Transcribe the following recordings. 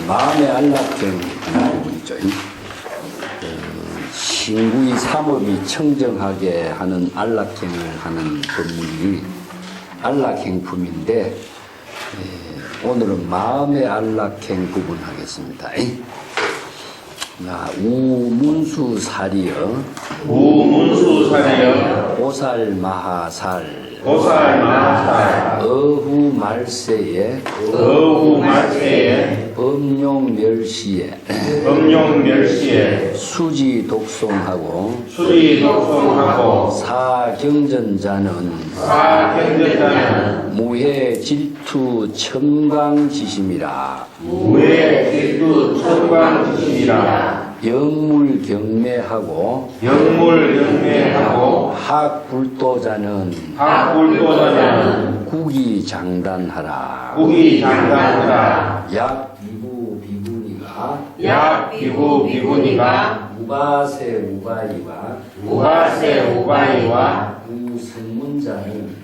마음의 안락행 나오죠. 신구의 삼업이 청정하게 하는 안락행을 하는 법문이 안락행품인데 오늘은 마음의 안락행 부분 하겠습니다. 우문수사리여 오살마하살 어후말세에 법룡멸시에 수지 독송하고 사경전자는 무해 질투 청광지심이라 영물경매하고 학불도자는 국이장단하라. 약비구비구니가 우바세 우바이와 구성문자는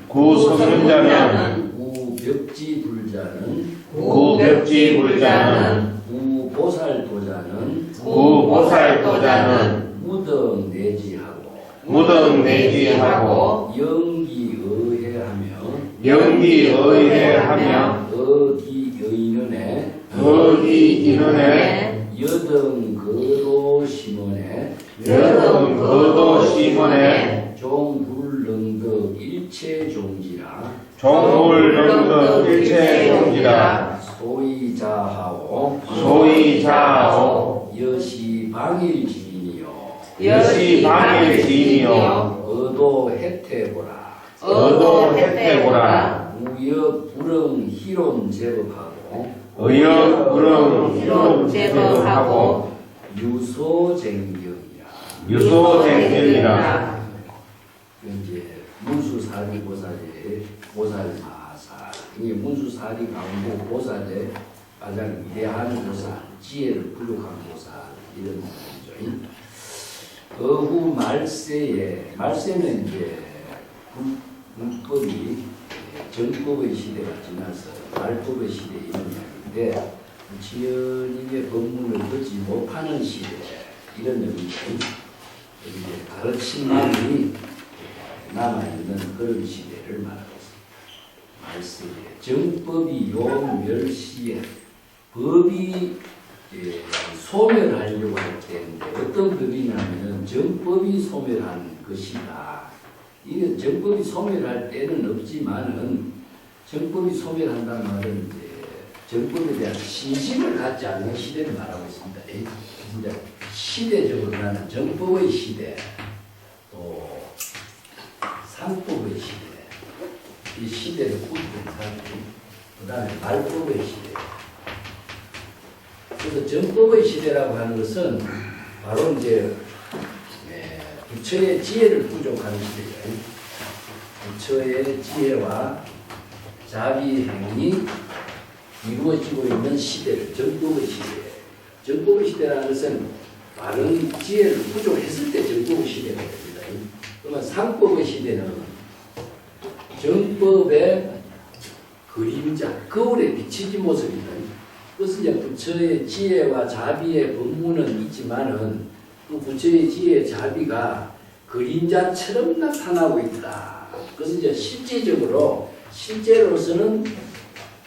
우벽지불자는 우보살도자는 무등내지하고 영기의해하며 어기인원에 여등거도시문에 종불능덕 일체종지라 소이자하오 여시방일지니요 의도해태고라 의역불응 희론 제법하고 유소쟁경이라 이제 문수사리 보살마하살 이 문수사리 가운데 보살의 가장 위대한 보살, 지혜를 부족한 보살 이런 말이죠. 어후 말세는 이제 문법이 정법의 시대가 지나서 말법의 시대 이런 이야기인데 지연님의 법문을 듣지 못하는 시대 이런 의미죠. 이제 가르침만이 남아있는 그런 시대를 말하고 있습니다. 말세에 정법이 요멸시에 법이 소멸하려고 할 때인데 어떤 법이냐면 정법이 소멸한 것이다. 이게 정법이 소멸할 때는 없지만은 정법이 소멸한다는 말은 이제 정법에 대한 신심을 갖지 않는 시대를 말하고 있습니다. 이제 시대적으로 나는 정법의 시대, 또 상법의 시대, 이 시대를 꾸짖는 사람들이 그 다음에 말법의 시대. 그래서 정법의 시대라고 하는 것은 바로 이제 부처의 지혜를 부족하는 시대예요. 부처의 지혜와 자비행이 이루어지고 있는 시대를 정법의 시대예요. 정법의 시대라는 것은 바른 지혜를 부족했을 때 정법의 시대가 됩니다. 그러면 상법의 시대는 정법의 그림자, 거울에 비치지 모습입니다. 그것은 이제 부처의 지혜와 자비의 법문은 있지만은 그 부처의 지혜, 자비가 그림자처럼 나타나고 있다. 그것은 이제 실제로서는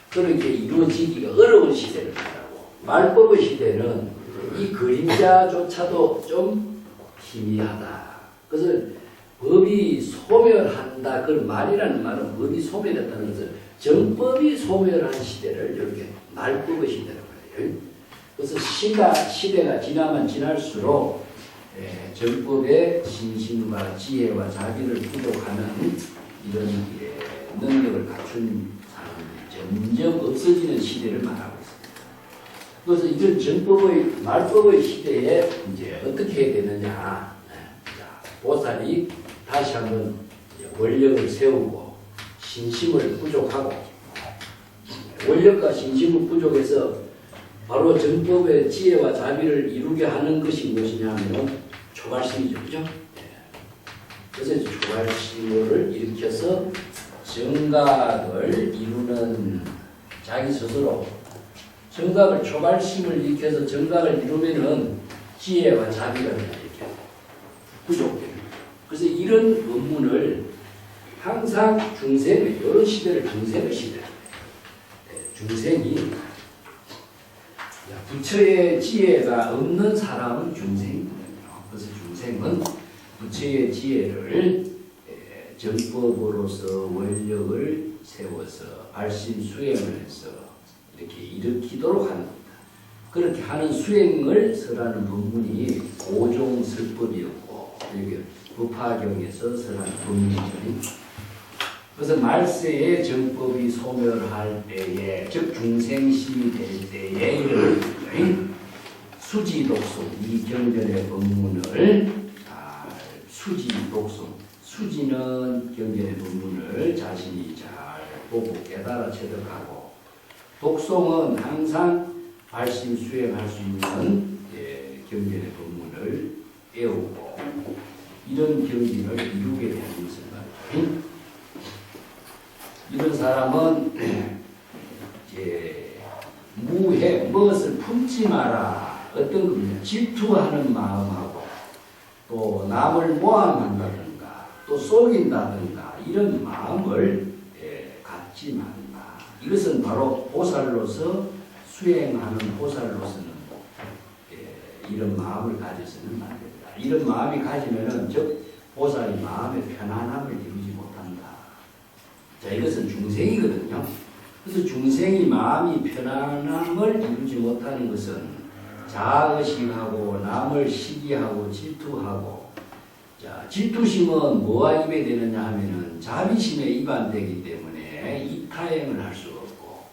그렇게 이루어지기가 어려운 시대를 말하고 말법의 시대는 이 그림자조차도 좀 희미하다. 그래서 법이 소멸한다. 그 말이라는 말은 법이 소멸했다는 것은 정법이 소멸한 시대를 이렇게 말법의 시대라고 해요. 그래서 시대가 지나면 지날수록 정법의 신심과 지혜와 자비를 부족하는 이런 능력을 갖춘 사람들이 점점 없어지는 시대를 말하고 있습니다. 그래서 이런 정법의 말법의 시대에 이제 어떻게 되느냐? 보살이 다시 한번 원력을 세우고 신심을 부족하고 원력과 신심을 부족해서 바로 정법의 지혜와 자비를 이루게 하는 것이 무엇이냐 하면 초발심이죠. 그죠? 그래서 초발심을 일으켜서 정각을 이루는 자기 스스로 정각을 초발심을 일으켜서 정각을 이루면은 지혜와 자비가 이렇게 부족돼요. 그래서 이런 법문을 항상 중생의 이런 시대를 중생의 시대, 중생이 부처의 지혜가 없는 사람은 중생이거든요. 그래서 중생은 부처의 지혜를 정법으로서 원력을 세워서 발심 수행을 해서 이렇게 일으키도록 하는 겁니다. 그렇게 하는 수행을 설하는 법문이 오종설법이었고 여기 법화경에서 설하는 법문이죠. 그래서 말세에 정법이 소멸할 때에 즉 중생심이 될 때에 이런 수지독송 이 경전의 법문을 수지독송 수지는 경전의 법문을 자신이 잘 보고 깨달아 체득하고 독송은 항상 발심 수행할 수 있는 경전의 법문을 배우고 이런 경진을 이루게 되는 것을 말이죠. 이런 사람은 무해 무엇을 품지 마라 어떤 겁니까? 질투하는 마음하고 또 남을 모함한다든가 또 속인다든가 이런 마음을 갖지 말라. 이것은 바로 보살로서 수행하는 보살로서는 이런 마음을 가져서는 안 됩니다. 이런 마음이 가지면은 즉 보살이 마음의 편안함을 이루지 못한다. 자, 이것은 중생이거든요. 그래서 중생이 마음이 편안함을 이루지 못하는 것은 자의식하고 남을 시기하고 질투하고 자, 질투심은 뭐와 입에 되느냐 하면은 자비심에 입안되기 때문에 이타행을 할 수가 없고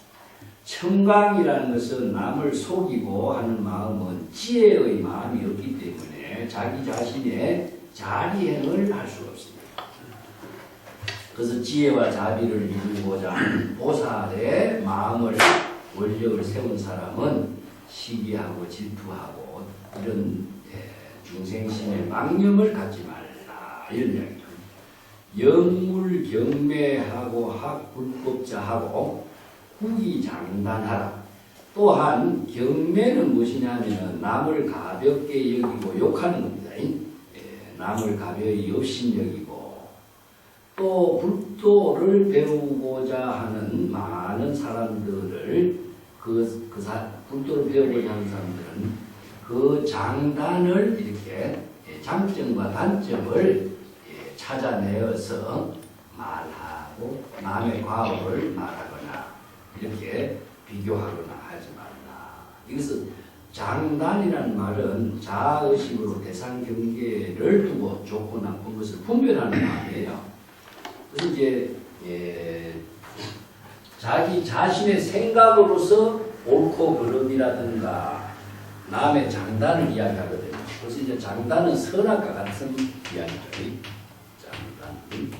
청강이라는 것은 남을 속이고 하는 마음은 지혜의 마음이 없기 때문에 자기 자신의 자리행을 할 수가 없습니다. 그래서 지혜와 자비를 이루고자 하는 보살의 마음을 원력을 세운 사람은 시기하고 질투하고 이런 중생심의 망념을 갖지 말라 이런 이야기죠. 영물 경매하고 학불법자하고 후기장단하라. 또한 경매는 무엇이냐면 남을 가볍게 여기고 욕하는 겁니다. 남을 가벼이 업신여기고 또 불도를 배우고자 하는 많은 사람들을 불도를 배우고자 하는 사람들은 그 장단을 이렇게 장점과 단점을 찾아내어서 말하고 남의 과업을 말하거나 이렇게 비교하거나 하지 말라. 이것은 장단이라는 말은 자의식으로 대상 경계를 두고 좋고 나쁜 것을 분별하는 말이에요. 그래서 이제 자기 자신의 생각으로서 옳고 그름이라든가 남의 장단을 이야기하거든요. 그래서 이제 장단은 선악과 같은 이야기죠. 장단은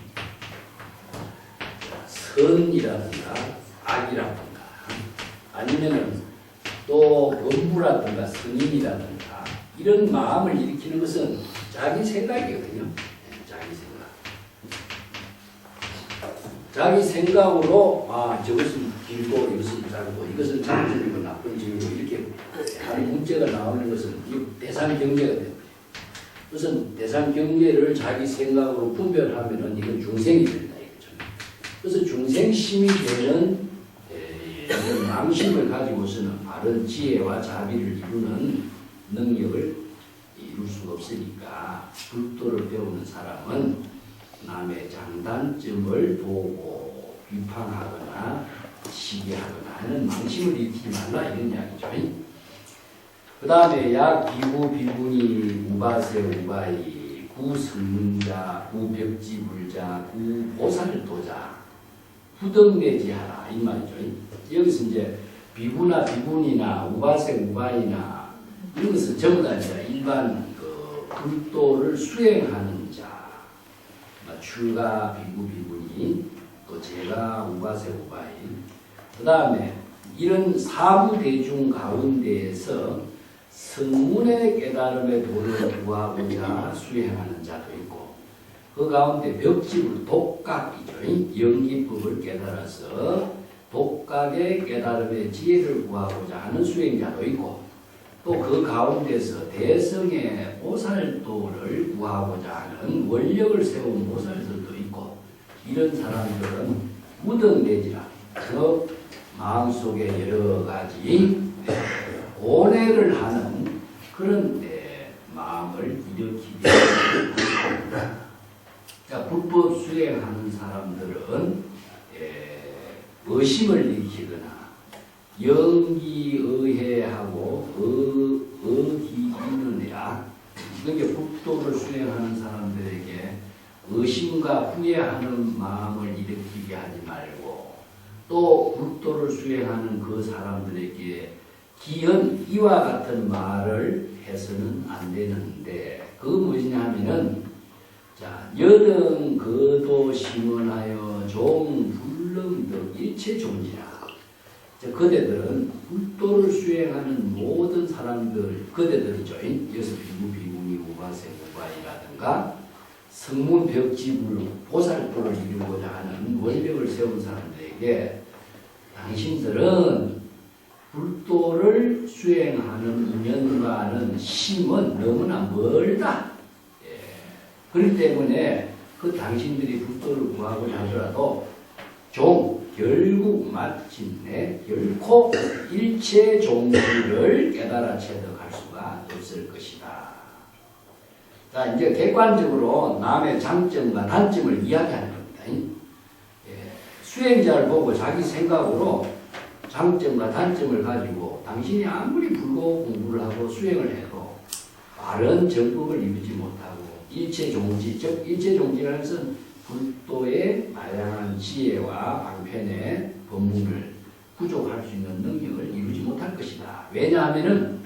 선이라든가 악이라든가 아니면은 또 범부라든가 스님이라든가 이런 마음을 일으키는 것은 자기 생각이거든요. 자기 생각. 자기 생각으로 저것은 길고 이것은 짧고 이것은 장점이고 나쁜 점이고 이렇게 하는 문제가 나오는 것은 대상 경계가 됩니다. 그것은 대상 경계를 자기 생각으로 분별하면은 이건 중생이 된다 이거죠. 그래서 중생심이 되는 이런 망심을 가지고서는 바른 지혜와 자비를 이루는 능력을 이룰 수가 없으니까 불도를 배우는 사람은 남의 장단점을 보고 비판하거나 시기하거나 하는 망심을 일으키지 말라 이런 이야기죠. 그 다음에 약 비구 비구니 우바세 우바이 구승자 구벽지불자 구보살도자 후덕내지하라 이 말이죠. 여기서 이제 비구나 비구니나 우바세 우바이나 이런 것은 전부 다 일반 불도를 수행하는 자 출가 비구 비구니 또 제가 우바세 우바이 그 다음에 이런 사무대중 가운데에서 성문의 깨달음의 도를 구하고자 수행하는 자도 있고 그 가운데 벽집을 독각이죠. 연기법을 깨달아서 독각의 깨달음의 지혜를 구하고자 하는 수행자도 있고 또 그 가운데서 대성의 보살도를 구하고자 하는 원력을 세운 보살들도 있고 이런 사람들은 무등대지라 그 마음속에 여러 가지 고뇌를 하는 그런 마음을 일으키게 됩니다. 자, 불법 수행하는 사람들은 의심을 일으키거나 영기의해하고 의기있느니라. 그러니까 불도를 수행하는 사람들에게 의심과 후회하는 마음을 일으키게 하지 말고 또 불도를 수행하는 그 사람들에게 기현 이와 같은 말을 해서는 안 되는데 그 무엇이냐 하면은 자 여등 거도 심언하여 종 불능득 일체 종지라. 그대들은 불도를 수행하는 모든 사람들, 그대들이죠. 여섯 비구, 비구니, 우바세, 우바이라든가 성문 벽지불, 보살도를 이루고자 하는 원력을 세운 사람들에게 당신들은 불도를 수행하는 인연과는 심은 너무나 멀다. 그렇기 때문에 그 당신들이 불도를 구하고자 하더라도 결국 마침내 결코 일체 종지를 깨달아 체득할 수가 없을 것이다. 자, 이제 객관적으로 남의 장점과 단점을 이야기하는 겁니다. 수행자를 보고 자기 생각으로 장점과 단점을 가지고 당신이 아무리 불교 공부를 하고 수행을 해도 바른 정법을 이루지 못하고 일체 종지, 즉 일체 종지라는 것은 불도의 다양한 지혜와 방편의 법문을 부족할 수 있는 능력을 이루지 못할 것이다. 왜냐하면은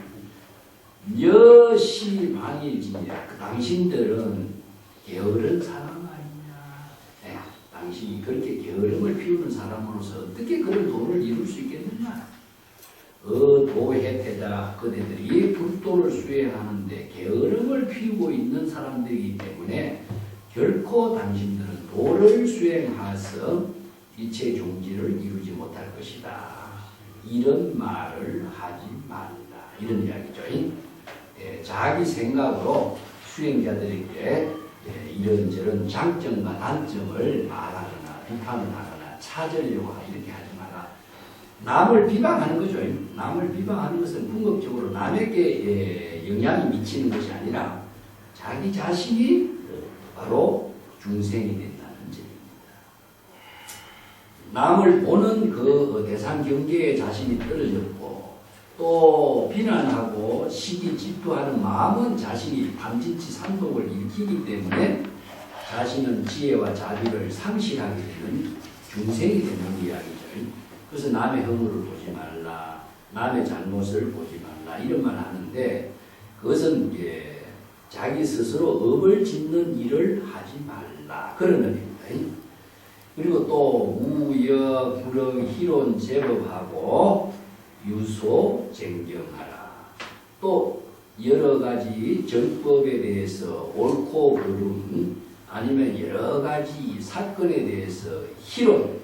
여시방일지니라. 당신들은 게으른 사람 아니냐. 당신이 그렇게 게으름을 피우는 사람으로서 어떻게 그런 도를 이룰 수 있겠느냐. 도해태자 그대들이 불도를 수행하는데 게으름을 피우고 있는 사람들이기 때문에 결코 당신들은 도를 수행해서 이체 종지를 이루지 못할 것이다. 이런 말을 하지 말라. 이런 이야기죠. 자기 생각으로 수행자들에게 이런저런 장점과 단점을 말하거나 비판을 하거나 찾으려고 이렇게 하지 마라. 남을 비방하는 거죠. 남을 비방하는 것은 궁극적으로 남에게 영향이 미치는 것이 아니라 자기 자신이 바로 중생이 된다는 점입니다. 남을 보는 그 대상 경계에 자신이 떨어졌고 또 비난하고 시기 질투하는 마음은 자신이 밤진치 산독을 일으키기 때문에 자신은 지혜와 자비를 상실하게 되는 중생이 되는 이야기죠. 그래서 남의 허물을 보지 말라, 남의 잘못을 보지 말라 이런 말 하는데 그것은 자기 스스로 업을 짓는 일을 하지 말라 그런 의미입니다. 그리고 또 우여 불여 희론 제법하고 유소 쟁경하라. 또 여러 가지 정법에 대해서 옳고 그름 아니면 여러 가지 사건에 대해서 희론,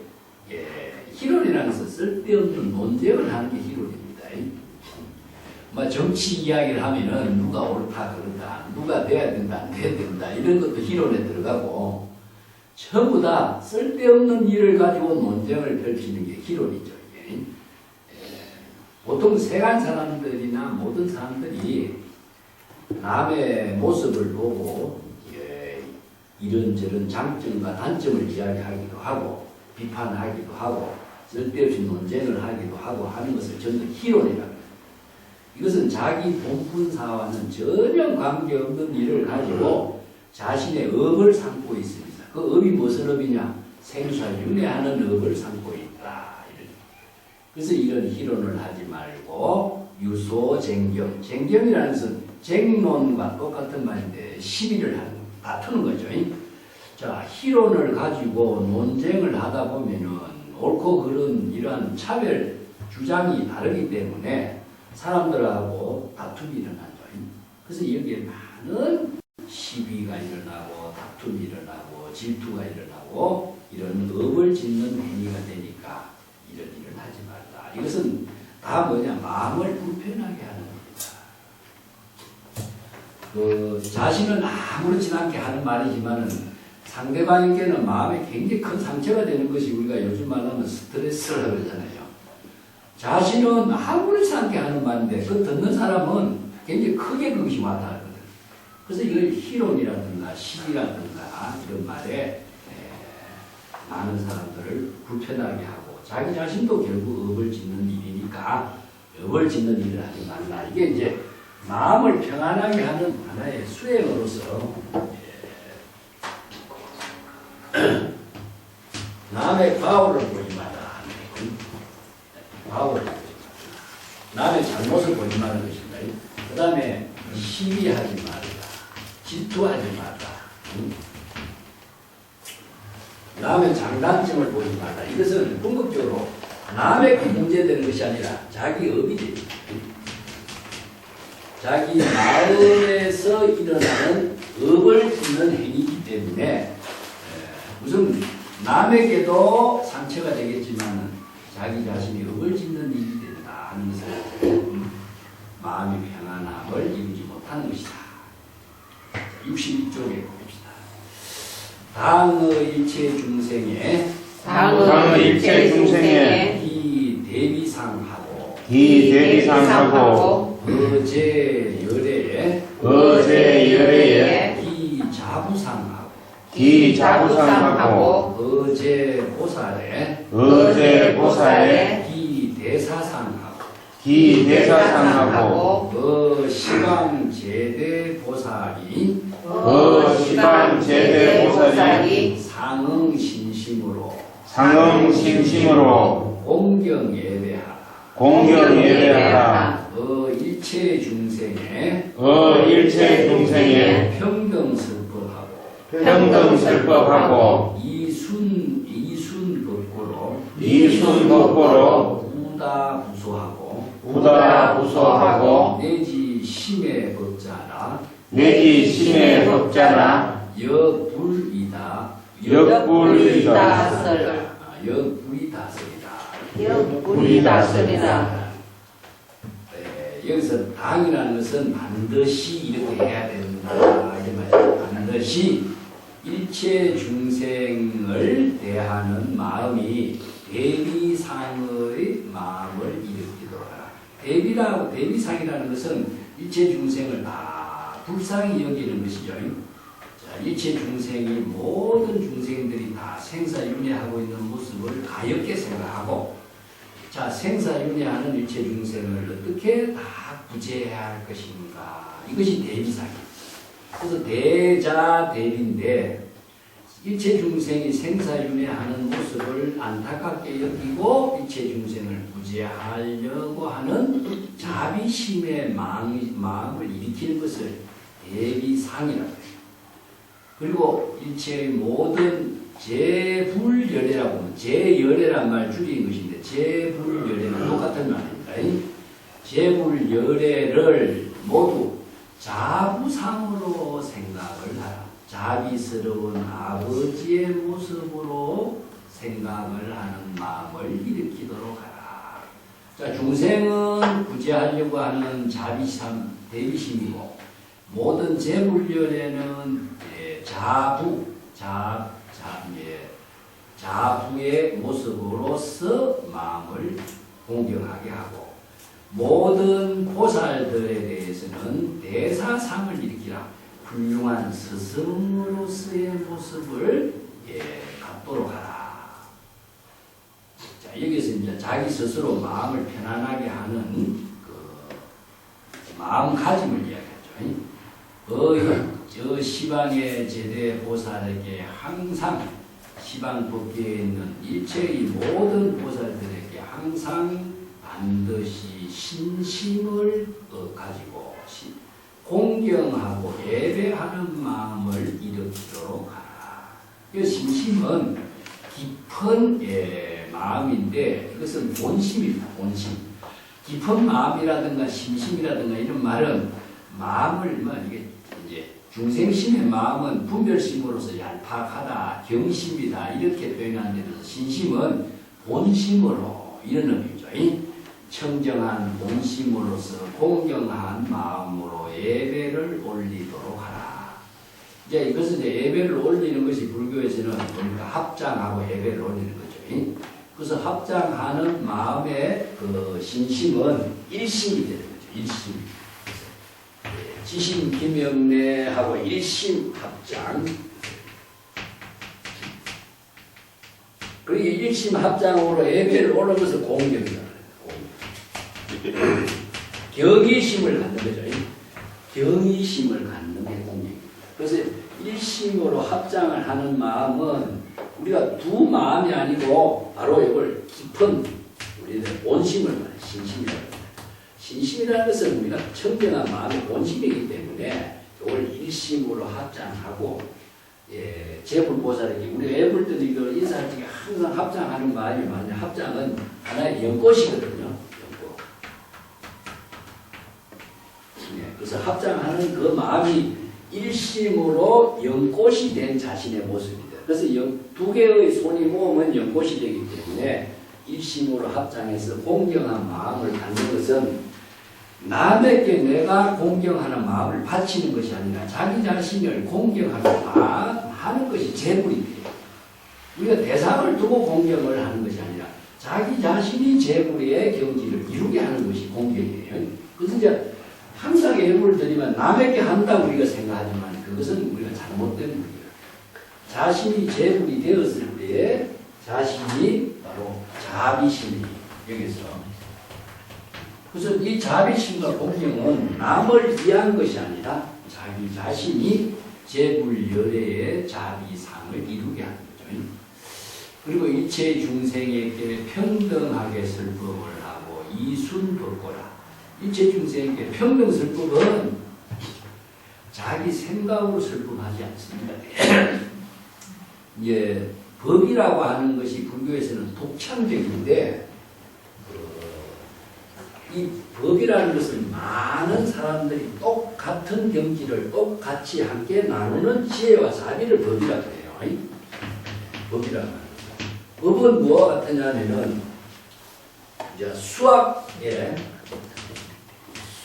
희론이라는 것은 쓸데없는 논쟁을 하는 게 희론입니다. 정치 이야기를 하면은 누가 옳다 그렇다, 누가 돼야 된다 안 돼야 된다 이런 것도 희론에 들어가고 전부 다 쓸데없는 일을 가지고 논쟁을 펼치는 게 희론이죠. 보통 세간 사람들이나 모든 사람들이 남의 모습을 보고 이런저런 장점과 단점을 이야기하기도 하고 비판하기도 하고 쓸데없이 논쟁을 하기도 하고 하는 것을 전부 희론이라고 합니다. 이것은 자기 본분사와는 전혀 관계없는 일을 가지고 자신의 업을 삼고 있습니다. 그 업이 무슨 업이냐? 생사윤회하는 업을 삼고 있다. 그래서 이런 희론을 하지 말고 유소쟁경, 쟁경이라는 것은 쟁론과 똑같은 말인데 시비를 하는, 다투는 거죠. 자, 희론을 가지고 논쟁을 하다 보면은 옳고 그른 이러한 차별 주장이 다르기 때문에 사람들하고 다툼이 일어나죠. 그래서 여기에 많은 시비가 일어나고 다툼이 일어나고 질투가 일어나고 이런 업을 짓는 행위가 되니까 이런 하지 말라. 이것은 다 뭐냐? 마음을 불편하게 하는 일이다. 자신은 아무렇지 않게 하는 말이지만은 상대방에게는 마음에 굉장히 큰 상처가 되는 것이 우리가 요즘 말하면 스트레스라고 그러잖아요. 자신은 아무렇지 않게 하는 말인데 그 듣는 사람은 굉장히 크게 그것이 와닿거든. 그래서 이걸 희롱이라든가 시기라든가 이런 말에 많은 사람들을 불편하게 하고 자기 자신도 결국 업을 짓는 일이니까 업을 짓는 일을 하지 말라. 이게 이제 마음을 평안하게 하는 하나의 수행으로서 남의 과오를 보지 마라. 과오를 보지 마라. 남의 잘못을 보지 마는 것입니다. 그 다음에 시비하지 말라. 질투하지 말라. 남의 장단점을 보지 말라. 이것은 궁극적으로 남에게 문제되는 것이 아니라 자기 업이 됩니다. 자기 마음에서 일어나는 업을 짓는 행위이기 때문에 우선 남에게도 상처가 되겠지만 자기 자신이 업을 짓는 일이 된다 하는 것을 마음의 평안함을 이루지 못하는 것이다. 62쪽에 봅시다. 당의 일체 중생에 이 대비상하고 어제 열애에 이 자부상하고 어제 보살에 이 대사상하고 시방 제대 보살이 상응 신심으로 공경 예배하라. 일체 중생에 평등 슬퍼하고 이순 법고로 우다 부소하고 내지 심해 법자라 역불이다설이다. 여기서 당이라는 것은 반드시 이렇게 해야 된다. 반드시 일체 중생을 대하는 마음이 대비상의 마음을 일으키도록 하라. 대비상이라는 것은 일체 중생을 다 불쌍히 여기는 것이죠. 자, 일체 중생이 모든 중생들이 다 생사윤회하고 있는 모습을 가엽게 생각하고, 자, 생사윤회하는 일체 중생을 어떻게 다 구제해야 할 것인가. 이것이 대비상이에요. 그래서 대자대비인데 일체 중생이 생사윤회하는 모습을 안타깝게 여기고 일체 중생을 구제하려고 하는 자비심의 마음을 일으키는 것을 대비상이라고 해요. 그리고 일체의 모든 재불열애라고 하면 재열애란 말 줄인 것인데 재불열애는 똑같은 말입니다. 재불열애를 모두 자부상으로 생각을 하라. 자비스러운 아버지의 모습으로 생각을 하는 마음을 일으키도록 하라. 자, 중생은 구제하려고 하는 대비심이고, 모든 재불열애는 자부의 모습으로서 마음을 공경하게 하고, 모든 보살들에 대해서는 대사상을 일으키라. 훌륭한 스승으로서의 모습을 갖도록 하라. 자, 여기서 이제 자기 스스로 마음을 편안하게 하는 그 마음가짐을 이야기하죠. 저 시방의 제대 보살에게 항상 시방 법계에 있는 일체의 모든 보살들에게 항상 반드시 신심을 가지고 공경하고 예배하는 마음을 일으키도록 하라. 이 신심은 깊은 마음인데 이것은 본심입니다. 본심. 깊은 마음이라든가 신심이라든가 이런 말은 마음을 이게 이제 중생심의 마음은 분별심으로서 얄팍하다, 경심이다 이렇게 표현하는 데서 신심은 본심으로 이런 의미죠. 청정한 본심으로서 공경한 마음으로 예배를 올리도록 하라. 이제 이것은 이제 예배를 올리는 것이 불교에서는 우리가 합장하고 예배를 올리는 거죠. 그래서 합장하는 마음의 그 신심은 일심이 되는 거죠. 일심. 지심 김영래하고 일심 합장. 그리고 일심 합장으로 예배를 오는 것을 공경이다. 경의심을 갖는 거죠. 경의심을 갖는 게 공경입니다. 그래서 일심으로 합장을 하는 마음은 우리가 두 마음이 아니고 바로 이걸 깊은 우리는 본심을 말해요. 신심이라고 합니다. 신심이라는 것은 우리가 청정한 마음의 본심이기 때문에 이걸 일심으로 합장하고 제불보살에게 우리가 예불 때도 이거 인사할 때 항상 합장하는 마음이 많아요. 합장은 하나의 연꽃이거든요. 연꽃. 그래서 합장하는 그 마음이 일심으로 연꽃이 된 자신의 모습이다. 그래서 두 개의 손이 모으면 연꽃이 되기 때문에 일심으로 합장해서 공경한 마음을 갖는 것은 남에게 내가 공경하는 마음을 바치는 것이 아니라 자기 자신을 공경하는 것이 제불이 돼요. 우리가 대상을 두고 공경을 하는 것이 아니라 자기 자신이 제불의 경지를 이루게 하는 것이 공경이에요. 그래서 이제 항상 예불을 드리면 남에게 한다고 우리가 생각하지만 그것은 우리가 잘못된 분이에요. 자신이 제불이 되었을 때에 자신이 바로 자비심이 여기서 그래서 이 자비심과 공경은 남을 위한 것이 아니라 자기 자신이 제불열애의 자비상을 이루게 하는 거죠. 그리고 일체 중생에게 평등하게 설법을 하고 이순법고라. 일체 중생에게 평등 설법은 자기 생각으로 설법하지 않습니다. 예, 법이라고 하는 것이 불교에서는 독창적인데 이 법이라는 것은 많은 사람들이 똑같은 경지를 똑같이 함께 나누는 지혜와 자비를 법이라고 해요. 법이라고 하는 것. 법은 뭐와 같으냐면은 이제 수학의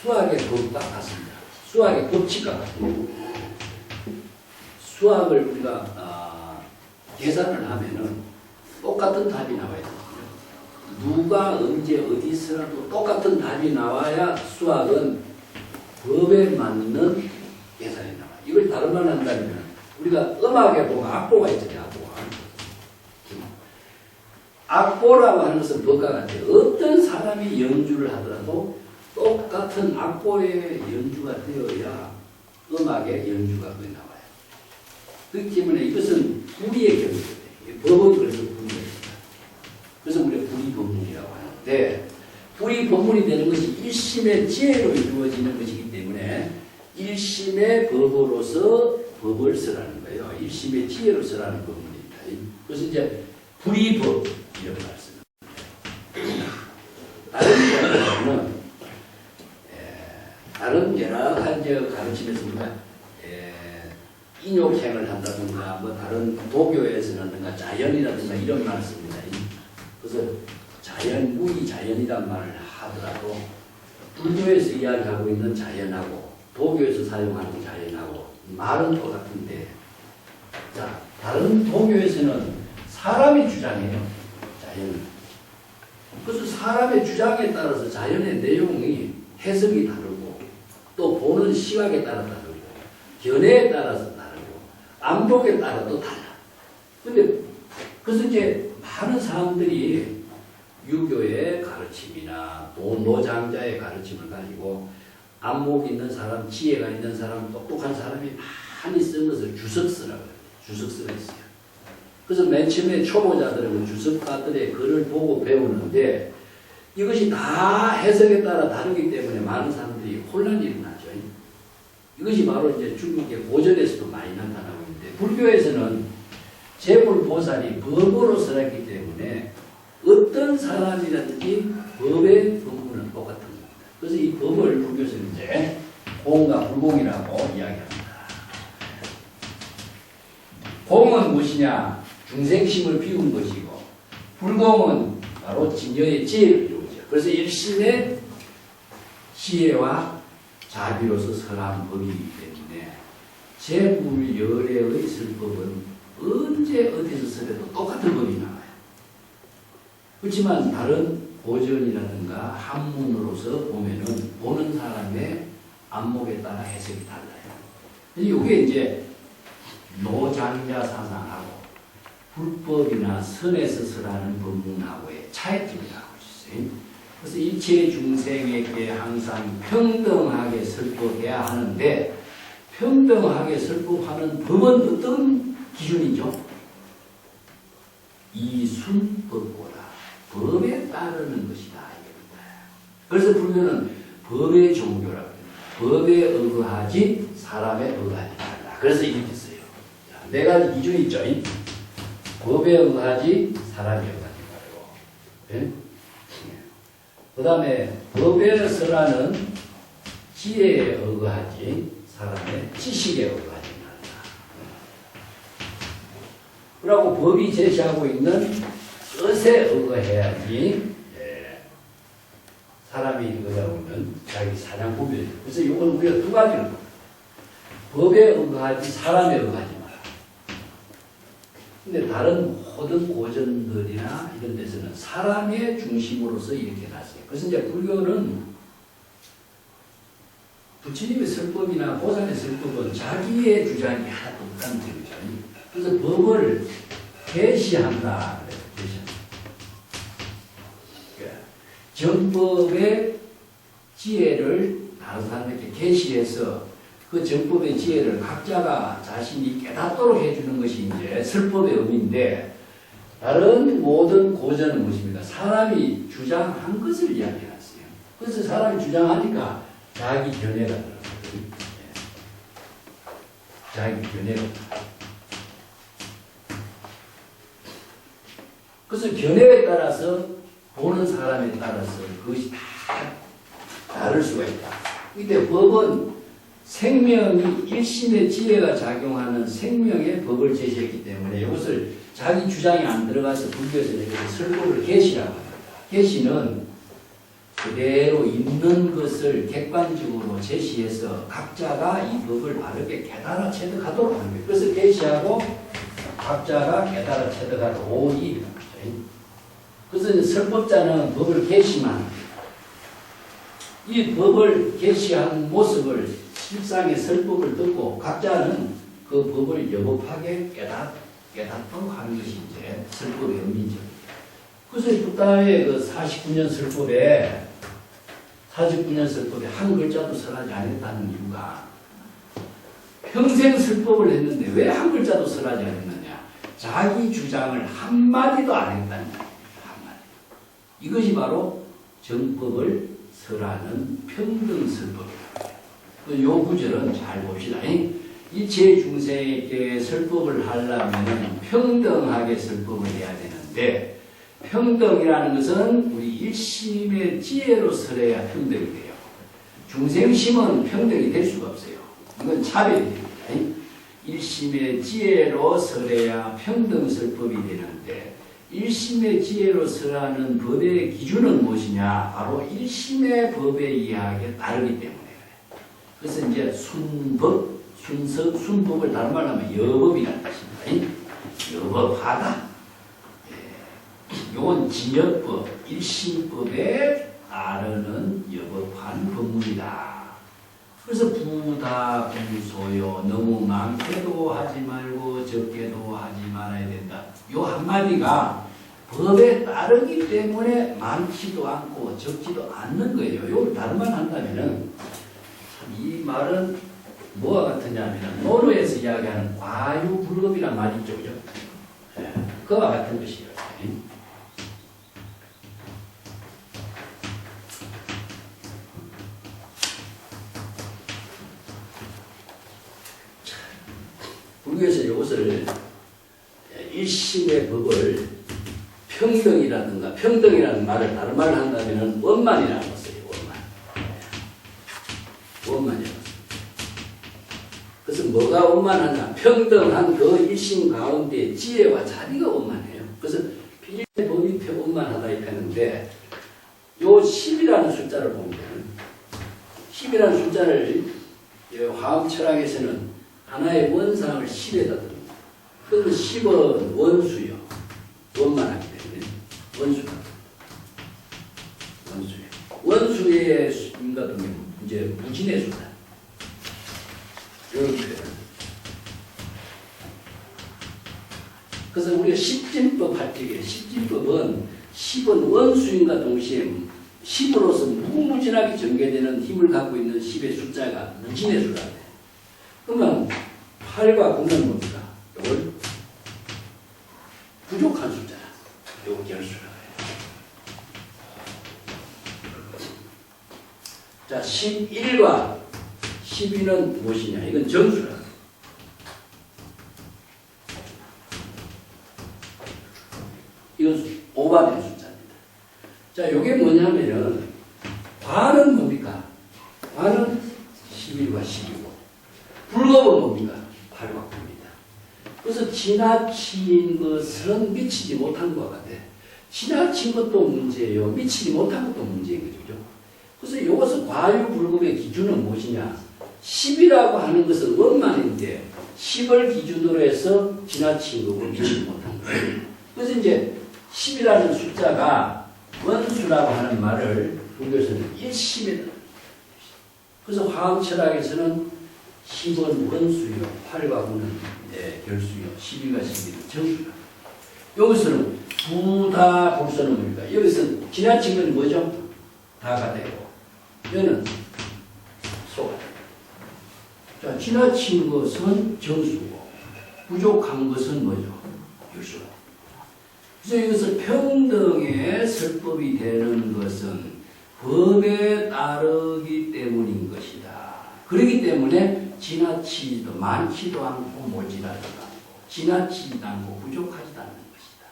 법과 같습니다. 수학의 법칙과 같습니다. 수학을 우리가 계산을 하면은 똑같은 답이 나와야 되거든요. 누가 언제 어디서라도 똑같은 답이 나와야 수학은 법에 맞는 계산이 나와요. 이걸 다른 말로 한다면 우리가 음악에 보면 악보가 있잖아요. 악보라고 하는 것은 법과 같아요. 어떤 사람이 연주를 하더라도 똑같은 악보의 연주가 되어야 음악의 연주가 나와요. 그렇기 때문에 이것은 불의의 경지예요. 법은 그래서 불의입니다. 그래서 우리가 불의법문이라고 하는데 불의법문이 되는 것이 일심의 지혜로 이루어지는 것이기 때문에 일심의 법으로서 법을 쓰라는 거예요. 일심의 지혜로 쓰라는 법문입니다. 그래서 이제 불의법 이렇게 말씀합니다. 다른 여러 가지 가르침에서 우리가 인욕행을 한다든가 뭐 다른 도교에서는 자연이라든가 이런 말을 씁니다. 그래서 자연, 무의 자연이란 말을 하더라도 불교에서 이야기하고 있는 자연하고 도교에서 사용하는 자연하고 말은 똑같은데 자 다른 도교에서는 사람이 주장해요. 자연은. 그래서 사람의 주장에 따라서 자연의 내용이 해석이 다르고 또 보는 시각에 따라 다르고 견해에 따라서 다르고 안목에 따라 또 달라. 근데 그래서 이제 많은 사람들이 유교의 가르침이나 노장자의 가르침을 가지고 안목 있는 사람, 지혜가 있는 사람, 똑똑한 사람이 많이 쓴 것을 주석서라고 해요. 주석서가 있어요. 그래서 맨 처음에 초보자들은 주석가들의 글을 보고 배우는데 이것이 다 해석에 따라 다르기 때문에 많은 사람들이 혼란이 일어나죠. 이것이 바로 이제 중국의 고전에서도 많이 나타나고 있는데 불교에서는 제불보살이 법으로 설했기 때문에 어떤 사람이라든지 법의 법문은 똑같은 겁니다. 그래서 이 법을 불교에서는 이제 공과 불공이라고 이야기합니다. 공은 무엇이냐? 중생심을 비운 것이고 불공은 바로 진여의 지혜를 이루죠. 그래서 일심의 지혜와 자비로서 설한 법이기 때문에 재불열애의 설법은 언제 어디서 설해도 똑같은 법이 나와요. 그렇지만 다른 고전이라든가 한문으로서 보면은 보는 사람의 안목에 따라 해석이 달라요. 이게 이제 노장자 사상하고 불법이나 선에서 설하는 법문하고의 차이점이라고 있어요. 그래서 일체 중생에게 항상 평등하게 설법해야 하는데 평등하게 설법하는 법은 어떤 기준이죠? 이순법보다 법에 따르는 것이다. 그래서 불교는 법의 종교라고 합니다. 법에 의거하지 사람에 의거하지 말라. 그래서 이렇게 써요. 네 가지 기준이 있죠. 법에 의거하지 사람에 의거하지 말고. 네? 그 다음에 법에 설하는 지혜에 의거하지 사람의 지식에 의거하지 말라. 그리고 법이 제시하고 있는 뜻에 의거해야지 사람이 의거하고 있는 자기 사냥 구별. 그래서 이건 우리가 두 가지를 봅니다. 법에 의거하지 사람에 의거하지 마라. 근데 다른 모든 고전들이나 이런 데서는 사람의 중심으로서 이렇게 놨어요. 그래서 이제 불교는 부처님의 설법이나 보살의 설법은 자기의 주장이 하나도 없다는 점이죠. 그래서 법을 계시한다. 정법의 지혜를 다른 사람에게 계시해서 그 정법의 지혜를 각자가 자신이 깨닫도록 해주는 것이 이제 설법의 의미인데 다른 모든 고전은 무엇입니까? 사람이 주장한 것을 이야기해놨어요. 그래서 사람이 주장하니까 자기 견해가 들어가거든요. 자기 견해가. 그래서 견해에 따라서 보는 사람에 따라서 그것이 다 다를 수가 있다. 근데 법은 생명이 일심의 지혜가 작용하는 생명의 법을 제시했기 때문에 이것을 자기 주장이 안 들어가서 불교에서 설법을 계시라고 합니다. 계시는 그대로 있는 것을 객관적으로 제시해서 각자가 이 법을 바르게 깨달아 체득하도록 하는 거예요. 그래서 계시하고 각자가 깨달아 체득하도록 이 그래서 설법자는 법을 계시만 이 법을 계시한 모습을 실상의 설법을 듣고 각자는 그 법을 여법하게 깨닫도록 하는 것이 이제 설법의 의미죠. 그래서 부다의 그 49년 설법에 한 글자도 설하지 않았다는 이유가 평생 설법을 했는데 왜 한 글자도 설하지 않았느냐? 자기 주장을 한마디도 안 했다는 거예요. 이것이 바로 정법을 설하는 평등설법이다. 요 구절은 잘 봅시다. 일체 중생에게 설법을 하려면 평등하게 설법을 해야 되는데 평등이라는 것은 우리 일심의 지혜로 설해야 평등이 돼요. 중생심은 평등이 될 수가 없어요. 이건 차별입니다. 일심의 지혜로 설해야 평등설법이 되는데 일심의 지혜로 설하는 법의 기준은 무엇이냐? 바로 일심의 법에 의하게 따르기 때문에 그래요. 그래서 이제 순법을 다른 말로 하면 여법이라는 뜻입니다. 여법하다. 이건 진여법, 일심법에 따르는 여법한 법문이다. 그래서 부다 부소요 너무 많게도 하지 말고 적게도 하지 말아야 된다. 요 한마디가 법에 따르기 때문에 많지도 않고 적지도 않는 거예요. 이걸 다른 말 한다면은 이 말은 뭐와 같으냐면 노르에서 이야기하는 과유불급이란 말이 있죠. 그죠? 그와 같은 것이에요. 불교에서 이것을 일심의 법을 평등이라는 말을 다른 말을 한다면 원만이라는 것을 원만이라고. 그래서 뭐가 원만하냐? 평등한 그 일심 가운데 지혜와 자비가 원만해요. 그래서 필의 법이 원만하다 이 표현인데 요 10이라는 숫자를 보면 10이라는 숫자를 화학 철학에서는 하나의 원상을 10에다 듭니다. 그러면 10은 원수요. 원만하기 때문에 원수다. 원수의 수인가 보면 이제 무진의 수다. 이렇게. 그래서 우리가 십진법 할 적에 십진법은 10은 원수인과 동시에 10으로서 무무진하게 전개되는 힘을 갖고 있는 10의 숫자가 무진의 수라 돼. 그러면 8과 9는 뭡니까? 이걸 부족한 숫자라. 이거 결수라고 해요. 자, 11과 12는 무엇이냐? 이건 정수라. 이건 오바된 숫자입니다. 자, 이게 뭐냐면은 과는 뭡니까? 과는 11과 12고 불법은 뭡니까? 8과 9입니다. 그래서 지나친 것은 미치지 못한 것과 같아. 지나친 것도 문제예요. 미치지 못한 것도 문제인 거죠. 그래서 이것은 과유불급의 기준은 무엇이냐? 10이라고 하는 것은 원만인데 10을 기준으로 해서 지나친 거고 미치지 못한 거예요. 그래서 이제 10이라는 숫자가 원수라고 하는 말을 불교에서는 일심이다. 그래서 화학철학에서는 10은 원수요, 8과 9는 결수요, 12가 12는 정수다. 여기서는 부다 불서는 뭡니까? 여기서는 지나친 건 뭐죠? 다가 되고 여는 소가 되고. 자, 지나친 것은 정수고 부족한 것은 뭐죠? 결수가. 그래서 이것을 평등의 설법이 되는 것은 법에 따르기 때문인 것이다. 그렇기 때문에 지나치지도 많지도 않고 모자라지도 않고 지나치지도 않고 부족하지도 않는 것이다.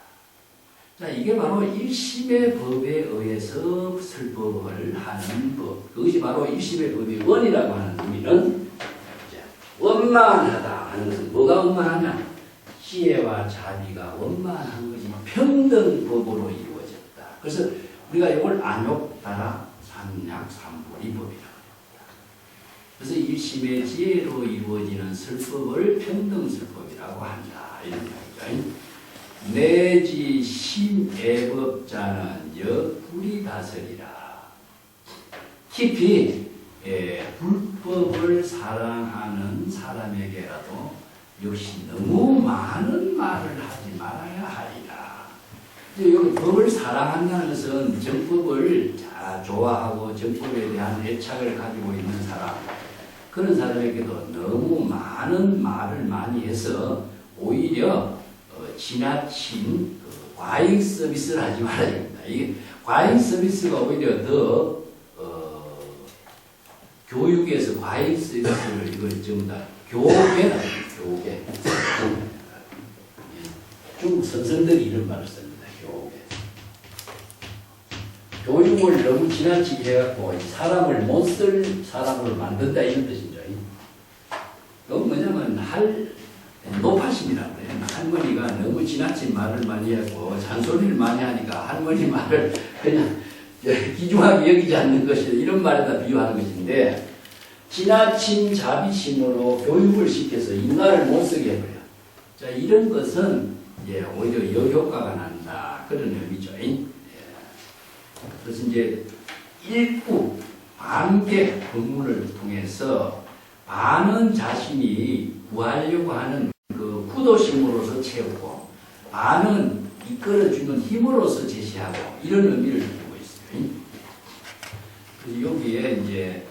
자, 이게 바로 일심의 법에 의해서 설법을 하는 법. 그것이 바로 일심의 법의 원이라고 하는 의미는 원만하다 하는 것은 뭐가 원만하냐? 지혜와 자비가 원만한 것이 평등법으로 이루어졌다. 그래서 우리가 이걸 안욕, 따라, 삼약, 삼불이 법이라고 합니다. 그래서 일심의 지혜로 이루어지는 설법을 평등설법이라고 한다. 이런 이야기죠. 내지 심애법자는 역불이 다스리라. 깊이 불법을 사랑하는 사람에게라도 역시 너무 많은 말을 하지 말아야 하리라. 여기 법을 사랑한다는 것은 정법을 좋아하고 정법에 대한 애착을 가지고 있는 사람, 그런 사람에게도 너무 많은 말을 많이 해서 오히려 지나친 과잉 서비스를 하지 말아야 됩니다. 이게 과잉 서비스가 오히려 더 교육에서 과잉 서비스를 이걸 전부 다 교계. 중국 선생들이 이런 말을 씁니다. 교육을 너무 지나치게 해갖고 사람을 못 쓸 사람으로 만든다 이런 뜻이죠. 그건 뭐냐면 노파심이라고 해요. 할머니가 너무 지나친 말을 많이 하고 잔소리를 많이 하니까 할머니 말을 그냥 귀중하게 여기지 않는 것이다. 이런 말에다 비유하는 것인데 지나친 자비심으로 교육을 시켜서 인간을 못 쓰게 해버려. 자, 이런 것은 오히려 역효과가 난다. 그런 의미죠. 그래서 이제 일부 반개 법문을 통해서 반은 자신이 구하려고 하는 그 구도심으로서 채우고 반은 이끌어주는 힘으로서 제시하고 이런 의미를 두고 있어요. 그래서 여기에 이제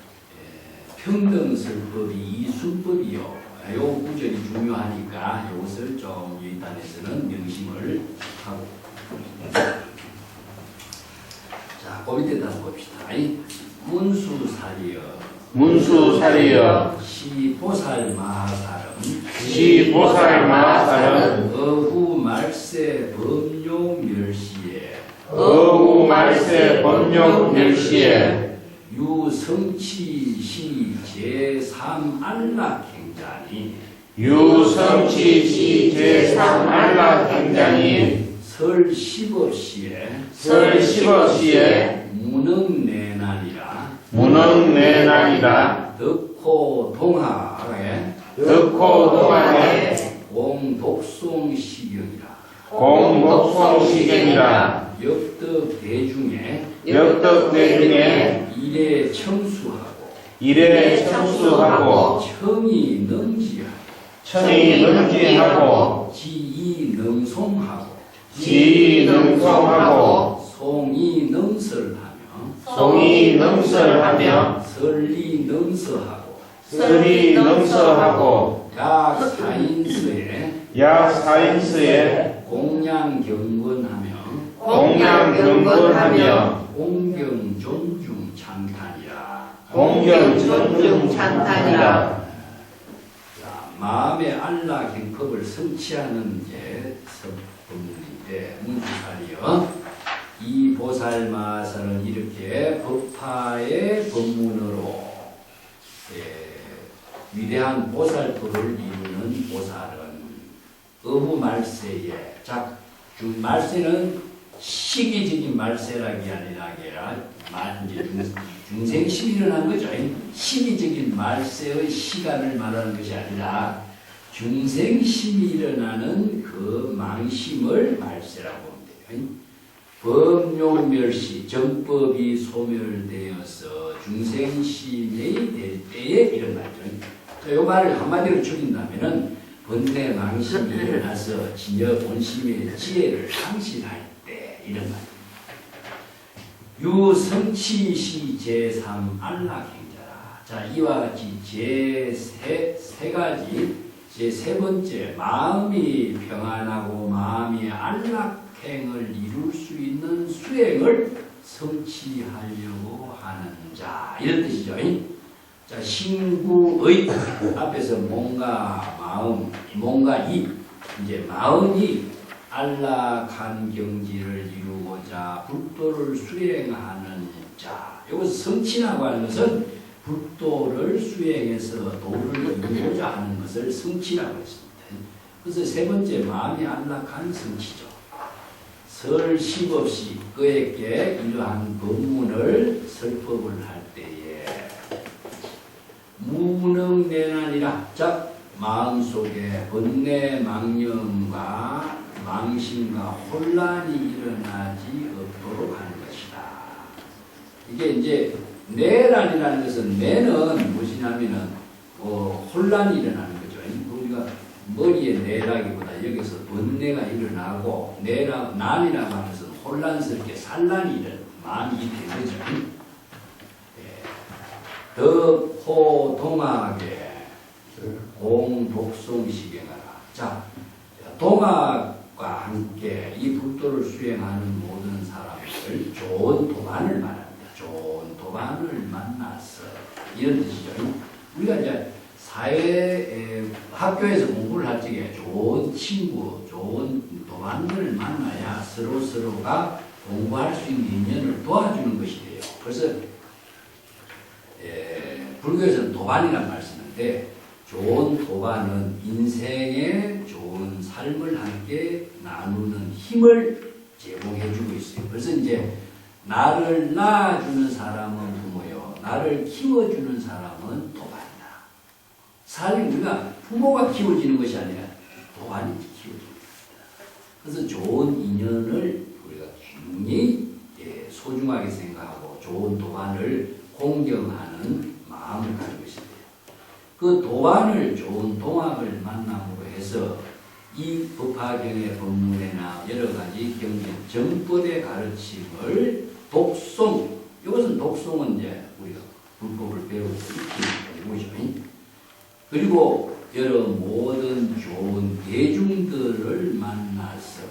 평등설법이 이순법이요. 요 구절이 중요하니까 이것을 좀 유의단에서는 명심을 하고. 자, 그 밑에 다시 봅시다. 문수사리여. 문수사리여. 시보살마사름. 시보살마사름. 어후말세 법룡멸시에. 어후말세 법룡멸시에. 유성치시 제3안락행자니 유성치시 제3안락행자니 설 10업시에 설 10업시에 문흥내난이라 문흥내난이라 덕호 동하에 덕호 동안에 공독송시경이라 공독송시경이라 역덕대중에 역덕대중에 일에 청수하고 일에 청수하고 청이 능지하고 청이 능지하고 지이 능송하고 지이 능송하고 송이 능설하며 송이 능설하며 설리 능서하고 설이 능서하고 약 사인서에 약 사인스에 공양경건하며 공양경건하며 공경 존중 찬탄이라. 공경 존중 찬탄이라. 자, 마음의 안락 행법을 성취하는 게 법문인데 문주살이요. 이 보살마사는 이렇게 법화의 법문으로 위대한 보살도를 이루는 보살은 어부말세에 말세는 시기적인 말세라기 아니라 이제 중생심이 일어난 거죠. 시기적인 말세의 시간을 말하는 것이 아니라 중생심이 일어나는 그 망심을 말세라고 보면 돼요. 법용멸시 정법이 소멸되어서 중생심이 될 때에 일어나죠. 이 말을 한마디로 줄인다면은 번뇌 망심이 일어나서 진여 본심의 지혜를 상실할 때 일어나요. 유성치시 제3 안락행자라. 자, 이와 같이 세 가지 제3 번째 마음이 평안하고 마음이 안락행을 이룰 수 있는 수행을 성취하려고 하는 자, 이런 뜻이죠. 자, 신구의 앞에서 몸과 마음, 몸과 입, 이제 마음이 안락한 경지를 이루고자 불도를 수행하는 자. 이것을 성취라고 하는 것은 불도를 수행해서 도를 이루고자 하는 것을 성취라고 했습니다. 그래서 세 번째 마음이 안락한 성취죠. 설 10업시 그에게 이러한 법문을 설법을 할 때에 무능내난이라. 자, 마음속에 번뇌 망념과 망심과 혼란이 일어나지 없도록 하는 것이다. 이게 이제 내란이라는 것은 내는 무엇이냐면은 혼란이 일어나는 거죠. 우리가 머리에 내라기보다 여기서 번뇌가 일어나고 난이라고 하는 것은 혼란스럽게 산란이 마음이 된 거죠. 덕호동학에 공독송시경하라. 자, 동학과 함께 이 불도를 수행하는 모든 사람들 좋은 도반을 말합니다. 좋은 도반을 만나서 이런 뜻이죠. 우리가 이제 학교에서 공부를 할 적에 좋은 친구, 좋은 도반을 만나야 서로가 공부할 수 있는 인연을 도와주는 것이 돼요. 그래서 불교에서는 도반이란 말을 쓰는데 좋은 도반은 인생의 좋은 삶을 함께 나누는 힘을 제공해주고 있어요. 그래서 이제 나를 낳아주는 사람은 부모요, 나를 키워주는 사람은 도반이다. 사람이 우리가 부모가 키워지는 것이 아니라 도반이 키워집니다. 그래서 좋은 인연을 우리가 굉장히 소중하게 생각하고 좋은 도반을 공경하는 마음을 가지고 있습니다. 그 도반을 좋은 동학을 만남으로 해서 이 법화경의 법문에나 여러 가지 경전 정법의 가르침을 독송, 이것은 독송은 이제 우리가 불법을 배우고 있는 것이죠. 그리고 여러 모든 좋은 대중들을 만나서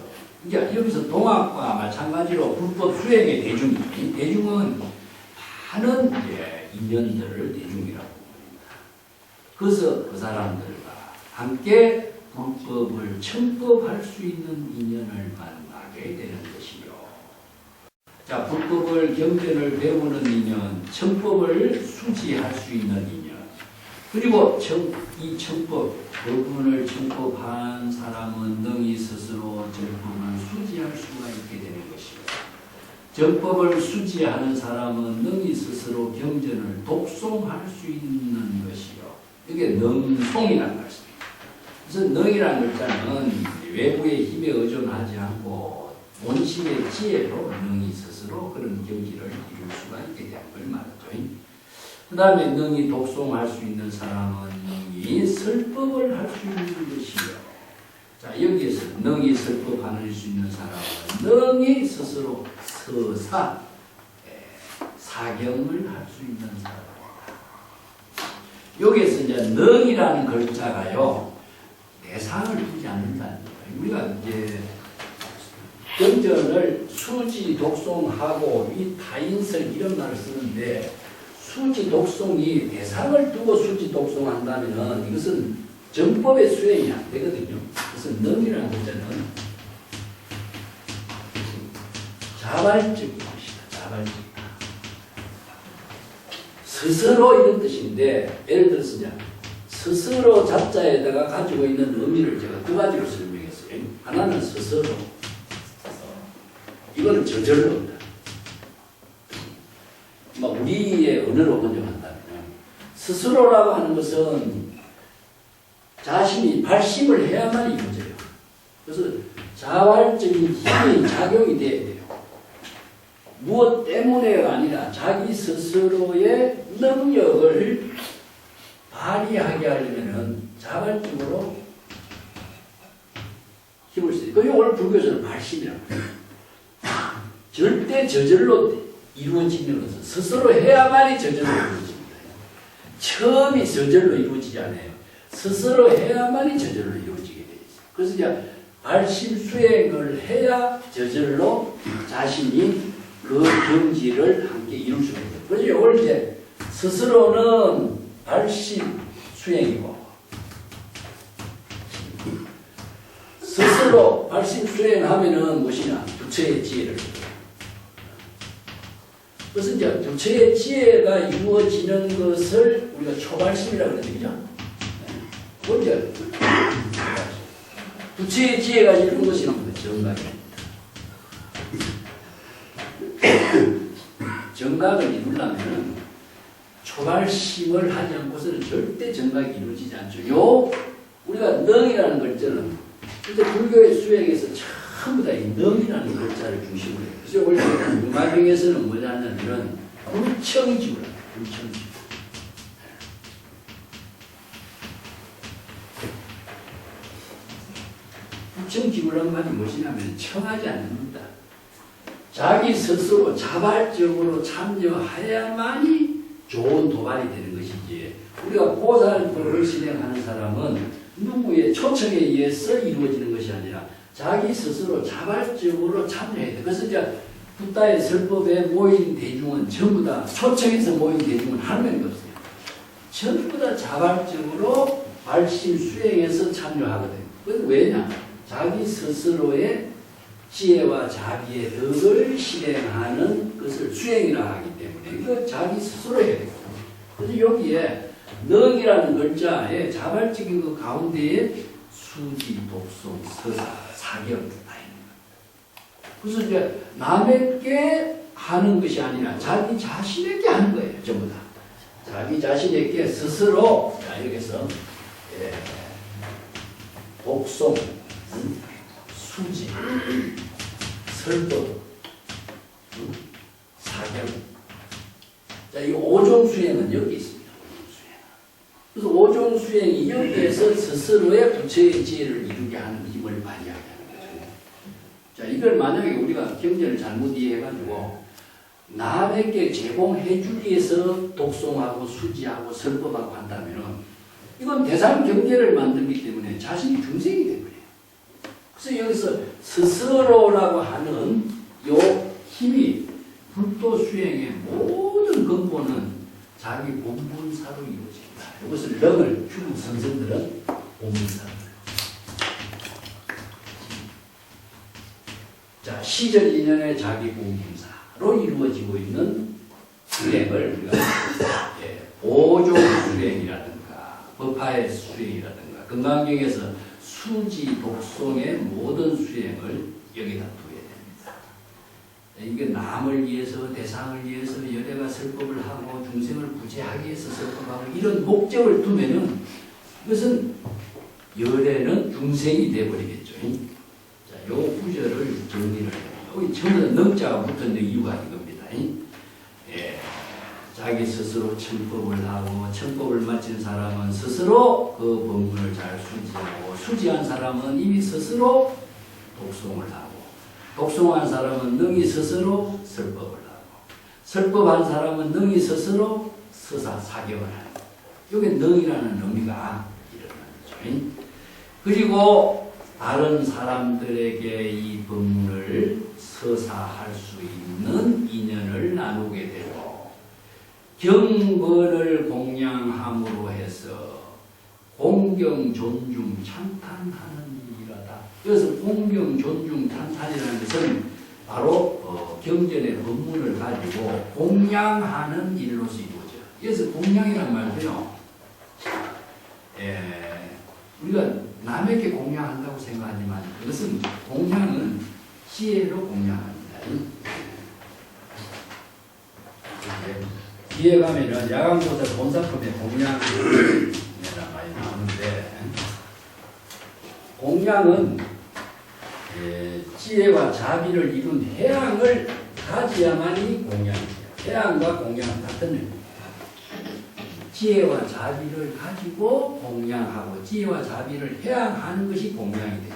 이제 여기서 동학과 마찬가지로 불법 수행의 대중이 대중은 많은 인연들을 대중이라고 합니다. 그래서 그 사람들과 함께 불법을 청법할 수 있는 인연을 만나게 되는 것이요. 자, 불법을 경전을 배우는 인연, 청법을 수지할 수 있는 인연. 그리고 이 청법, 법문을 청법한 사람은 능히 스스로 정법을 수지할 수가 있게 되는 것이요. 정법을 수지하는 사람은 능히 스스로 경전을 독송할 수 있는 것이요. 이게 능송이라는 말씀입니다. 그래서 능이라는 글자는 외부의 힘에 의존하지 않고 본심의 지혜로 능히 스스로 그런 경지를 이룰 수가 있게 되는 걸 말하죠. 그 다음에 능히 독송할 수 있는 사람은 능히 설법을 할 수 있는 것이요. 자, 여기에서 능히 설법할 수 있는 사람은 능히 스스로 서사, 사경을 할 수 있는 사람입니다. 여기에서 이제 능이라는 글자가요, 대상을 두지 않는다는 거예요. 우리가 이제 경전을 수지, 독송하고 이 타인설 이런 말을 쓰는데 수지, 독송이 대상을 두고 수지, 독송한다면 이것은 정법의 수행이 안 되거든요. 그래서 능이라는 글자는 자발적인 것이다. 자발적이다. 스스로 이런 뜻인데 예를 들어서 이제 스스로 잡자에다가 가지고 있는 의미를 제가 두 가지로 설명했어요. 하나는 스스로, 이거는 저절로입니다. 우리의 언어로 번역한다면 스스로라고 하는 것은 자신이 발심을 해야만 이루어져요. 그래서 자발적인 힘이 작용이 돼야 돼요. 무엇 때문에가 아니라 자기 스스로의 능력을 발휘하게 하려면 자발적으로 힘을 써요. 그게 오늘 불교에서는 발심이라고 해요. 절대 저절로 이루어지는 것은 스스로 해야만이 저절로 이루어집니다. 처음이 저절로 이루어지지 않아요. 스스로 해야만이 저절로 이루어지게 되어 있어요. 그래서 이제 발심 수행을 해야 저절로 자신이 그 경지를 함께 이룰 수가 있어요. 그래서 이걸 이제 스스로는 발심 수행이고 스스로 발심 수행하면은 무엇이냐? 부처의 지혜를 얻어요. 그래서 이제 부처의 지혜가 이루어지는 것을 우리가 초발심이라고 그러죠. 그죠? 그걸 이제 부처의 지혜가 이루는 것이 정각입니다. 정각을 이루려면 초발심을 하지 않고서는 절대 정각이 이루어지지 않죠. 우리가 능이라는 글자는 근데 불교의 수행에서 전부 다 이 능이라는 글자를 중심으로 해요. 그래서 원래 문화경에서는 뭐냐면 불청지구라. 불청지구. 불청지구란 말이 무엇이냐면 청하지 않는다. 자기 스스로 자발적으로 참여해야만이 좋은 도발이 되는 것이지. 우리가 보살법을 실행하는 사람은 누구의 초청에 의해서 이루어지는 것이 아니라 자기 스스로 자발적으로 참여해야 돼. 그래서 이제 붓다의 설법에 모인 대중은 전부 다 초청에서 모인 대중은 한 명도 없어요. 전부 다 자발적으로 발심 수행에서 참여하거든요. 그래서 왜냐? 자기 스스로의 지혜와 자비의 덕을 실행하는 것을 수행이라 하기 때문에 이거 자기 스스로 해야 되거든요. 그래서 여기에 능이라는 글자에 자발적인 그 가운데에 수지, 독송, 서사, 사경 다 있는 거예요. 그래서 이제 남에게 하는 것이 아니라 자기 자신에게 하는 거예요. 전부 다. 자기 자신에게 스스로 자 여기서 독송, 수지, 설법, 사경. 자, 이 오종 수행은 여기 있습니다. 그래서 오종 수행이 여기에서 스스로의 부처의 지혜를 이루게 하는 힘을 발휘하게 하는 거죠. 자, 이걸 만약에 우리가 경전을 잘못 이해해가지고 남에게 제공해주기 위해서 독송하고 수지하고 설법하고 한다면 이건 대상 경계를 만들기 때문에 자신이 중생이 되거든요. 그래서 여기서 스스로라고 하는 요 힘이 불도 수행의 모든 근본은 자기 본분사로 이루어집니다. 이것을 령을 중국 선생들은 본분사로. 자, 시절 인연의 자기 본분사로 이루어지고 있는 수행을 우리가 보조 수행이라든가 정강경에서 수지 독송의 모든 수행을 여기다 두어야 됩니다. 이게 남을 위해서 대상을 위해서 열애가 설법을 하고 중생을 구제하기 위해서 설법하고 이런 목적을 두면은 이것은 열애는 중생이 되어버리겠죠. 자, 요 구절을 정리를 해요. 여기 전부 다 넘자가 붙었는 이유가 이겁니다. 예. 자기 스스로 청법을 하고 청법을 마친 사람은 스스로 그 법문을 잘 수지하고 수지한 사람은 이미 스스로 독송을 하고 독송한 사람은 능히 스스로 설법을 하고 설법한 사람은 능히 스스로 서사 사경을 하고 이게 능이라는 의미가 일어나는 거죠. 그리고 다른 사람들에게 이 법문을 서사할 수 있는 인연을 나누게 되고 경건을 공양함으로 해서 공경, 존중, 찬탄하는 일이라다. 그래서 공경, 존중, 찬탄이라는 것은 바로 경전의 법문을 가지고 공양하는 일로서 이루어져요. 그래서 공양이란 말도요. 우리가 남에게 공양한다고 생각하지만 그것은 공양은 지혜로 공양합니다. 뒤에 가면은 야광보살 본사품의 공양이라 많이 나오는데 공양은 지혜와 자비를 이룬 해양을 가지야만이 공양이에요. 해양과 공양 같은 의미입니다. 지혜와 자비를 가지고 공양하고 지혜와 자비를 해양하는 것이 공양이 되죠.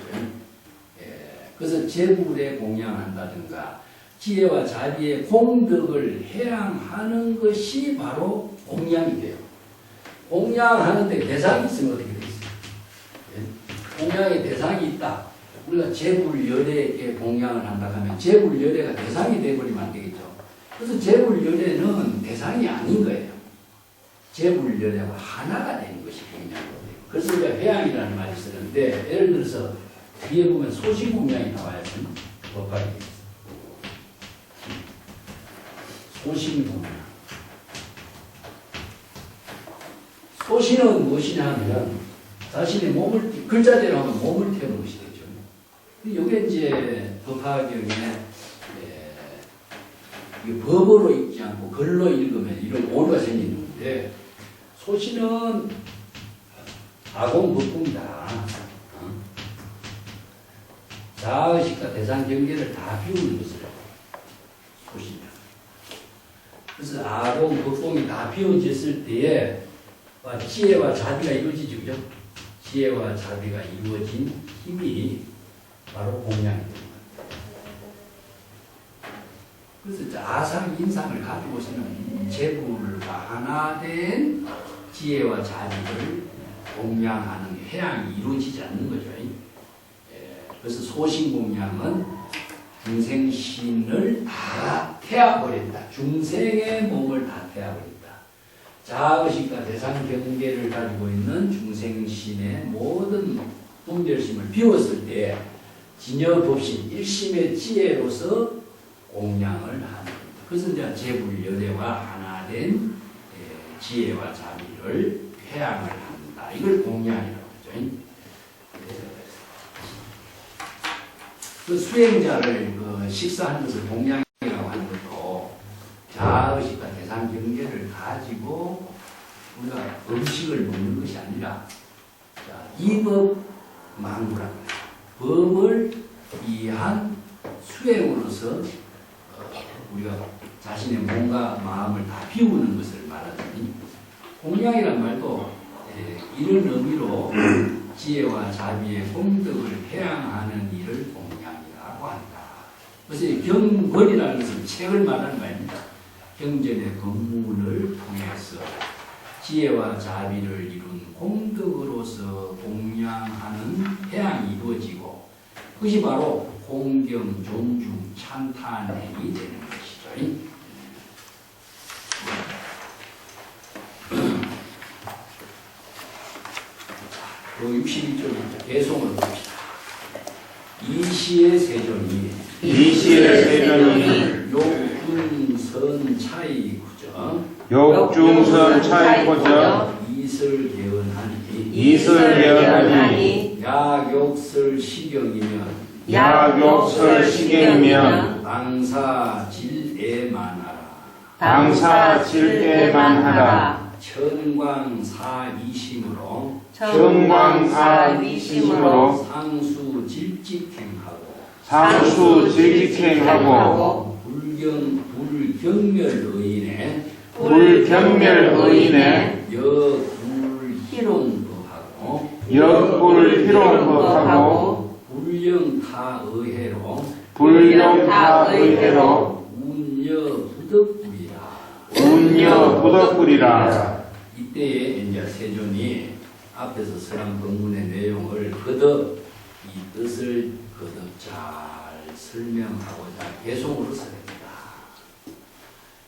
그래서 재물에 공양한다든가 지혜와 자비의 공덕을 해양하는 것이 바로 공양이 돼요. 공양하는데 대상이 있으면 어떻게 되겠어요? 공양의 대상이 있다. 우리가 재물열애에게 공양을 한다 하면 재물열애가 대상이 되어버리면 안 되겠죠. 그래서 재물열애는 대상이 아닌 거예요. 재물열애와 하나가 되는 것이 공양이거든요. 그래서 우리가 회양이라는 말이 쓰는데 예를 들어서 뒤에 보면 소신공양이 나와요. 법학이 소신공양. 소신은 무엇이냐 하면 자신의 몸을 글자대로 하면 몸을 태우는 것이 되죠. 이게 이제 법화경에 법으로 읽지 않고 글로 읽으면 이런 오류가 생기는데 소신은 아공법궁이다. 자의식과 대상 경계를 다 비우는 것을 소신이다. 그래서 아공법궁이 다 비워졌을 때에 지혜와 자비가 이루어지죠. 그죠? 지혜와 자비가 이루어진 힘이 바로 공양이 됩니다. 그래서 아상 인상을 가지고서는 재물과 하나 된 지혜와 자비를 공양하는 해양이 이루어지지 않는 거죠. 그래서 소신공양은 중생신을 다 태워버린다. 중생의 몸을 다 태워버린다. 자의식과 대상 경계를 가지고 있는 중생신의 모든 분별심을 비웠을 때 진여법신 일심의 지혜로서 공양을 하는 겁니다. 그래서 이제 재불열애와 하나 된 지혜와 자비를 회양을 한다. 이걸 공양이라고 하죠. 그 수행자를 식사하는 것을 공양이라고 하는 것도 자의식과 대상 경계를 가지고 우리가 음식을 먹는 것이 아니라 이법 망구라고 해요. 법을 이해한 수행으로서 우리가 자신의 몸과 마음을 다 비우는 것을 말하더니 공양이란 말도 이런 의미로 지혜와 자비의 공덕을 회양하는 일을 공양이라고 한다. 그래서 경건이라는 것은 책을 말하는 말입니다. 경전의 법문을 통해서 지혜와 자비를 이룬 공덕으로서 공양하는 회양이 이루어지고 그것이 바로 공경, 존중, 찬탄행이 되는 것이죠. 그 61절 개송을 봅시다. 이시의 세존이 욕중선 차이 구정 욕중선 차이 구정 이설 개언하니 이슬연하니 약욕설시경이면 약욕설시경이면 당사질에만하라. 당사질에만하라. 천광사이심으로 천광사위심으로 상수질직행하고 상수질직행하고 불경멸의인에 불경멸의인에 여불희롱법하고 역불희롱법하고 불령타의해로 불령타의해로 운여부덕불이라. 운여부덕불이라. 이때에 이제 세존이 앞에서 설한 본문의 내용을 거듭 이 뜻을 거듭 잘 설명하고자 개송으로 설합니다.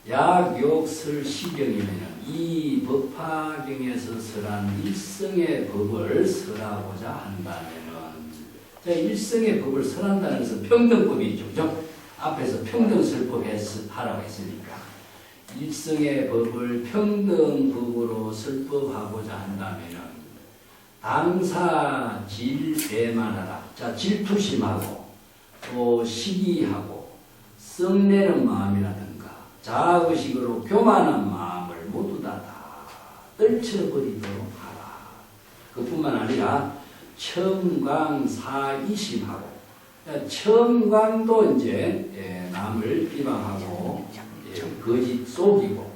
약욕설시경이면 이 법화경에서 설한 일성의 법을 설하고자 한다면은, 자, 일성의 법을 설한다는 것은 평등법이 있죠, 그죠? 앞에서 평등설법 하라고 했으니까 일성의 법을 평등법으로 설법하고자 한다면은 당사질에만하라. 자, 질투심하고 또 시기하고 썩내는 마음이라든가 자의식으로 교만한 마음을 모두 다 떨쳐버리도록 하라. 그뿐만 아니라 첨광사이심하고, 첨광도 이제 남을 비방하고 거짓 속이고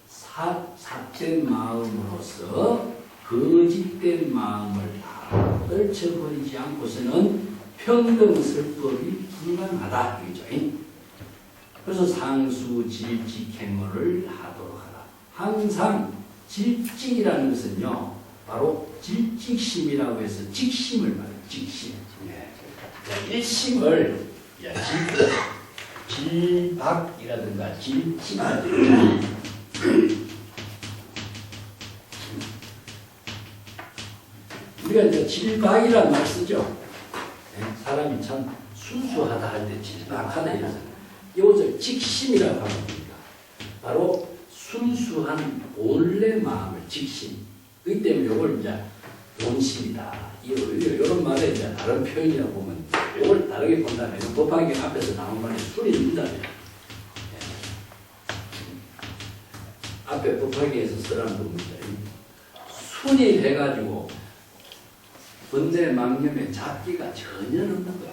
삿된 마음으로서 거짓된 마음을 다 떨쳐버리지 않고서는 평등설법이 불가능하다. 이거죠. 그래서 상수질직행어를 하도록 하라. 항상 질직이라는 것은요, 바로 질직심이라고 해서 직심을 말해요. 직심. 자, 일심을 질박이라든가 질직이라든가 우리가 이제 질박이라는 말 쓰죠. 사람이 참 순수하다 할 때 질박하다 이러잖아요. 이것을 직심이라고 하는 겁니다. 바로 순수한 본래 마음을 직심. 그렇기 때문에 이걸 이제 본심이다. 이런 말에 이제 다른 표현이라고 보면 이걸 다르게 본다면 법화경 앞에서 나온 말이 순입니다. 앞에 법화경에서 쓰라는 겁니다. 순입해가지고 번뇌망념에 잡기가 전혀 없는 겁니다.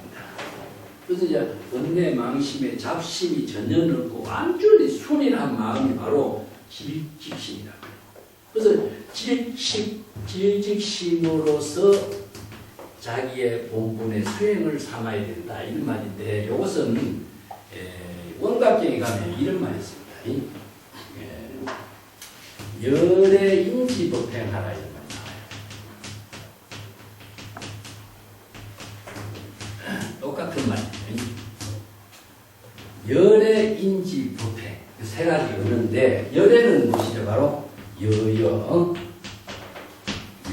그래서 이제 번뇌망심에 잡심이 전혀 없고 완전히 순이란 마음이 바로 질직심이라고 해요. 그래서 질직심으로서 자기의 본분의 수행을 삼아야 된다 이런 말인데, 이것은 원각경에 가면 이런 말이 있습니다. 열의 인지법행하라 이런 말이 나와요. 똑같은 말이에요. 열의 인지법행 세 가지 있는데, 열에는 무엇이죠? 바로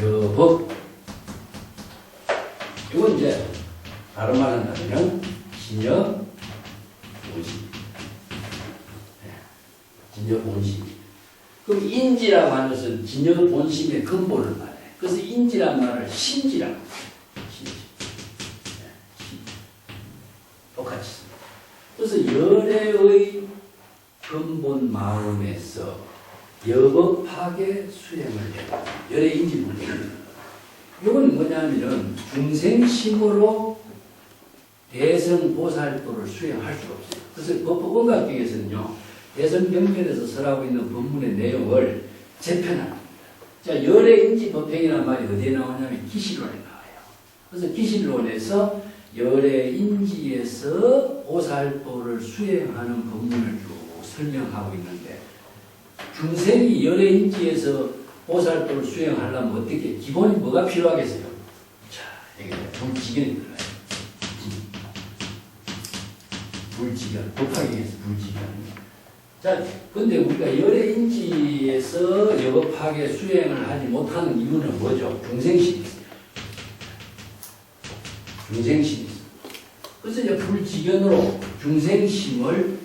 여법. 이건 이제 다른 말 한다면 진여 본심. 진여 본심. 그럼 인지라고 하는 것은 진여 본심의 근본을 말해요. 그래서 인지란 말을 신지라고 해요. 신지. 똑같이 씁니다. 그래서 열애의 근본 마음에서 여법하게 수행을 해요. 열애 인지 본심. 이건 뭐냐면은 중생심으로 대성보살도를 수행할 수가 없어요. 그래서 법원각경에서는요, 대성경전에서 설하고 있는 법문의 내용을 재편합니다. 자, 열애인지법행이라는 말이 어디에 나오냐면 기실론에 나와요. 그래서 기실론에서 열애인지에서 보살도를 수행하는 법문을 쭉 설명하고 있는데, 중생이 열애인지에서 보살도를 수행하려면 어떻게, 기본이 뭐가 필요하겠어요? 자, 이게 불지견이 들어가요. 불지견, 법화경에서 불지견. 자, 근데 우리가 열애인지에서 여법하게 수행을 하지 못하는 이유는 뭐죠? 중생심이 있어요. 중생심이 있어요. 그래서 이제 불지견으로 중생심을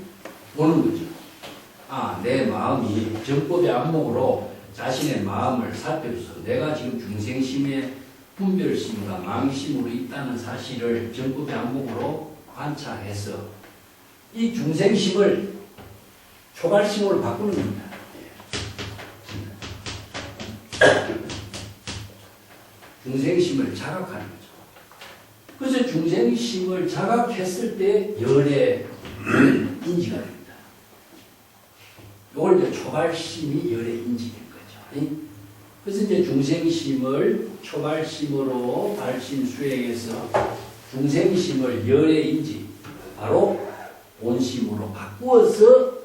보는 거죠. 아, 내 마음이 정법의 안목으로 자신의 마음을 살펴서 내가 지금 중생심의 분별심과 망심으로 있다는 사실을 정법의 항목으로 관찰해서 이 중생심을 초발심으로 바꾸는 겁니다. 중생심을 자각하는 거죠. 그래서 중생심을 자각했을 때 열의 인지가 됩니다. 이걸 이제 초발심이 열의 인지된 거죠. 그래서 이제 중생심을 초발심으로 발심 수행해서 중생심을 열의 인지, 바로 본심으로 바꾸어서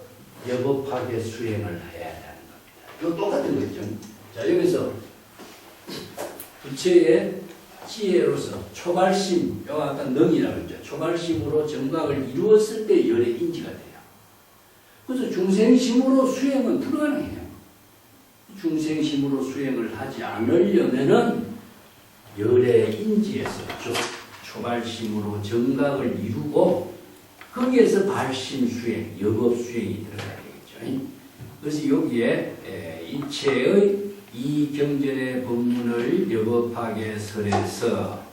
여법하게 수행을 해야 하는 겁니다. 이거 똑같은 거죠. 자, 여기서 부처의 지혜로서 초발심, 요 아까 능이라고 했죠. 초발심으로 정각을 이루었을 때 열의 인지가 돼요. 그래서 중생심으로 수행은 불가능해요. 중생심으로 수행을 하지 않으려면은 열의 인지에서 초발심으로 정각을 이루고 거기에서 발심 수행, 여법 수행이 들어가야 되겠죠. 그래서 여기에 이체의 이 경전의 법문을 여법하게 설해서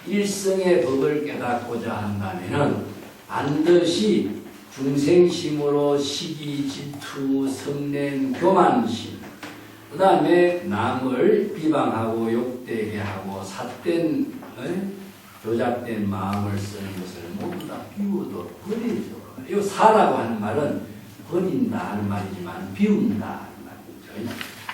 일성의 법을 깨닫고자 한다면은 반드시 중생심으로 시기, 질투, 성냄, 교만심, 그 다음에 남을 비방하고 욕되게 하고 삿된 조작된 마음을 쓰는 것을 모두 다 비워도 버리죠. 이 사라고 하는 말은 버린다 하는 말이지만 비운다 하는 말이죠.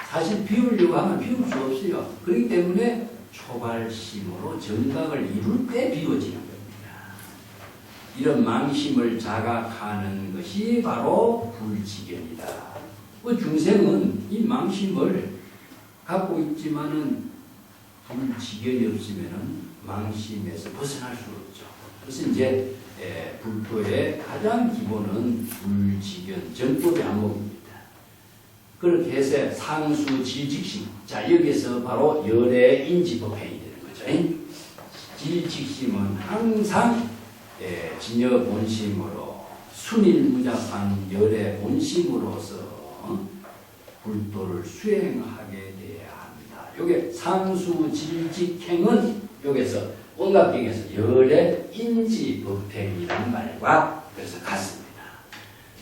사실 비우려고 하면 비울 수 없어요. 그렇기 때문에 초발심으로 정각을 이룰 때 비워지는 겁니다. 이런 망심을 자각하는 것이 바로 불지견이다. 그 중생은 이 망심을 갖고 있지만은 불지견이 없으면은 망심에서 벗어날 수 없죠. 그래서 이제 불토의 가장 기본은 불지견, 정법의 항목입니다. 그렇게 해서 상수 질직심. 자, 여기서 바로 열의 인지법행이 되는 거죠. 질직심은 항상 진여 본심으로 순일무작한 열의 본심으로서 불도를 수행하게 돼야 합니다. 요게 상수 질직행은 여기서 온각경에서 열의 인지법행이라는 말과 그래서 같습니다.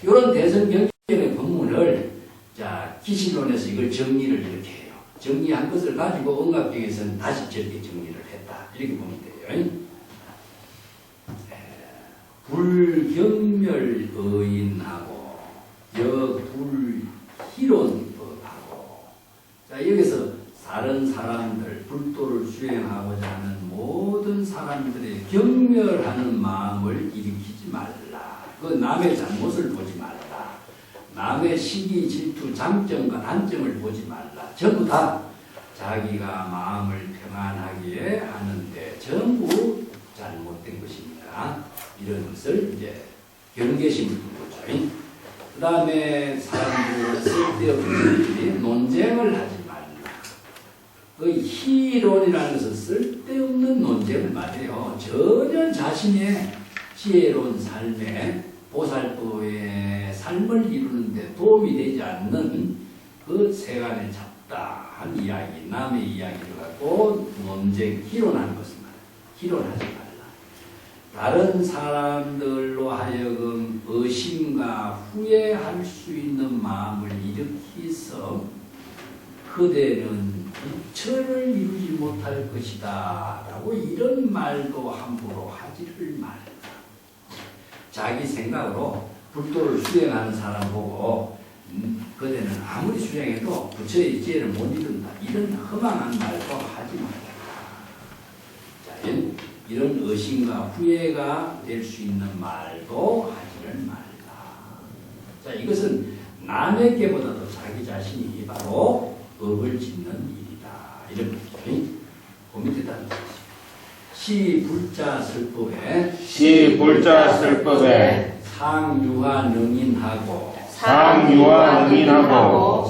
이런 대성경전의 법문을 자, 기신론에서 이걸 정리를 이렇게 해요. 정리한 것을 가지고 언각경에서는 다시 저렇게 정리를 했다. 이렇게 보면 돼요. 불경멸의인하고 여불희론법하고 자, 여기서 다른 사람들, 불도를 수행하고자 하는 모든 사람들의 경멸하는 마음을 일으키지 말라. 그 남의 잘못을 보지 말라. 남의 시기, 질투, 장점과 단점을 보지 말라. 전부 다 자기가 마음을 평안하게 하는데 전부 잘못된 것이니까 이런 것을 이제 경계심을 둔 거죠. 그 다음에 사람들을 쓸데없는 논쟁을 하지 말라. 그 희론이라는 것은 쓸데없는 논쟁을 말해요. 전혀 자신의 지혜로운 삶에 보살도의 삶을 이루는데 도움이 되지 않는 그 세간의 잡다한 이야기, 남의 이야기를 갖고 논쟁, 희론하는 것을 말해요. 희론하지 말라. 다른 사람들로 하여금 의심과 후회할 수 있는 마음을 일으키서 그대는 부처를 이루지 못할 것이다 라고 이런 말도 함부로 하지를 말라. 자기 생각으로 불도를 수행하는 사람 보고 그대는 아무리 수행해도 부처의 지혜를 못 이룬다. 이런 허망한 말도 하지 말라. 자, 이런 의심과 후회가 될 수 있는 말도 하지를 말라. 자, 이것은 남에게보다도 자기 자신이 바로 업을 짓는 일이다. 이런 거죠. 고민되다. 시불자 설법에 상유화 능인하고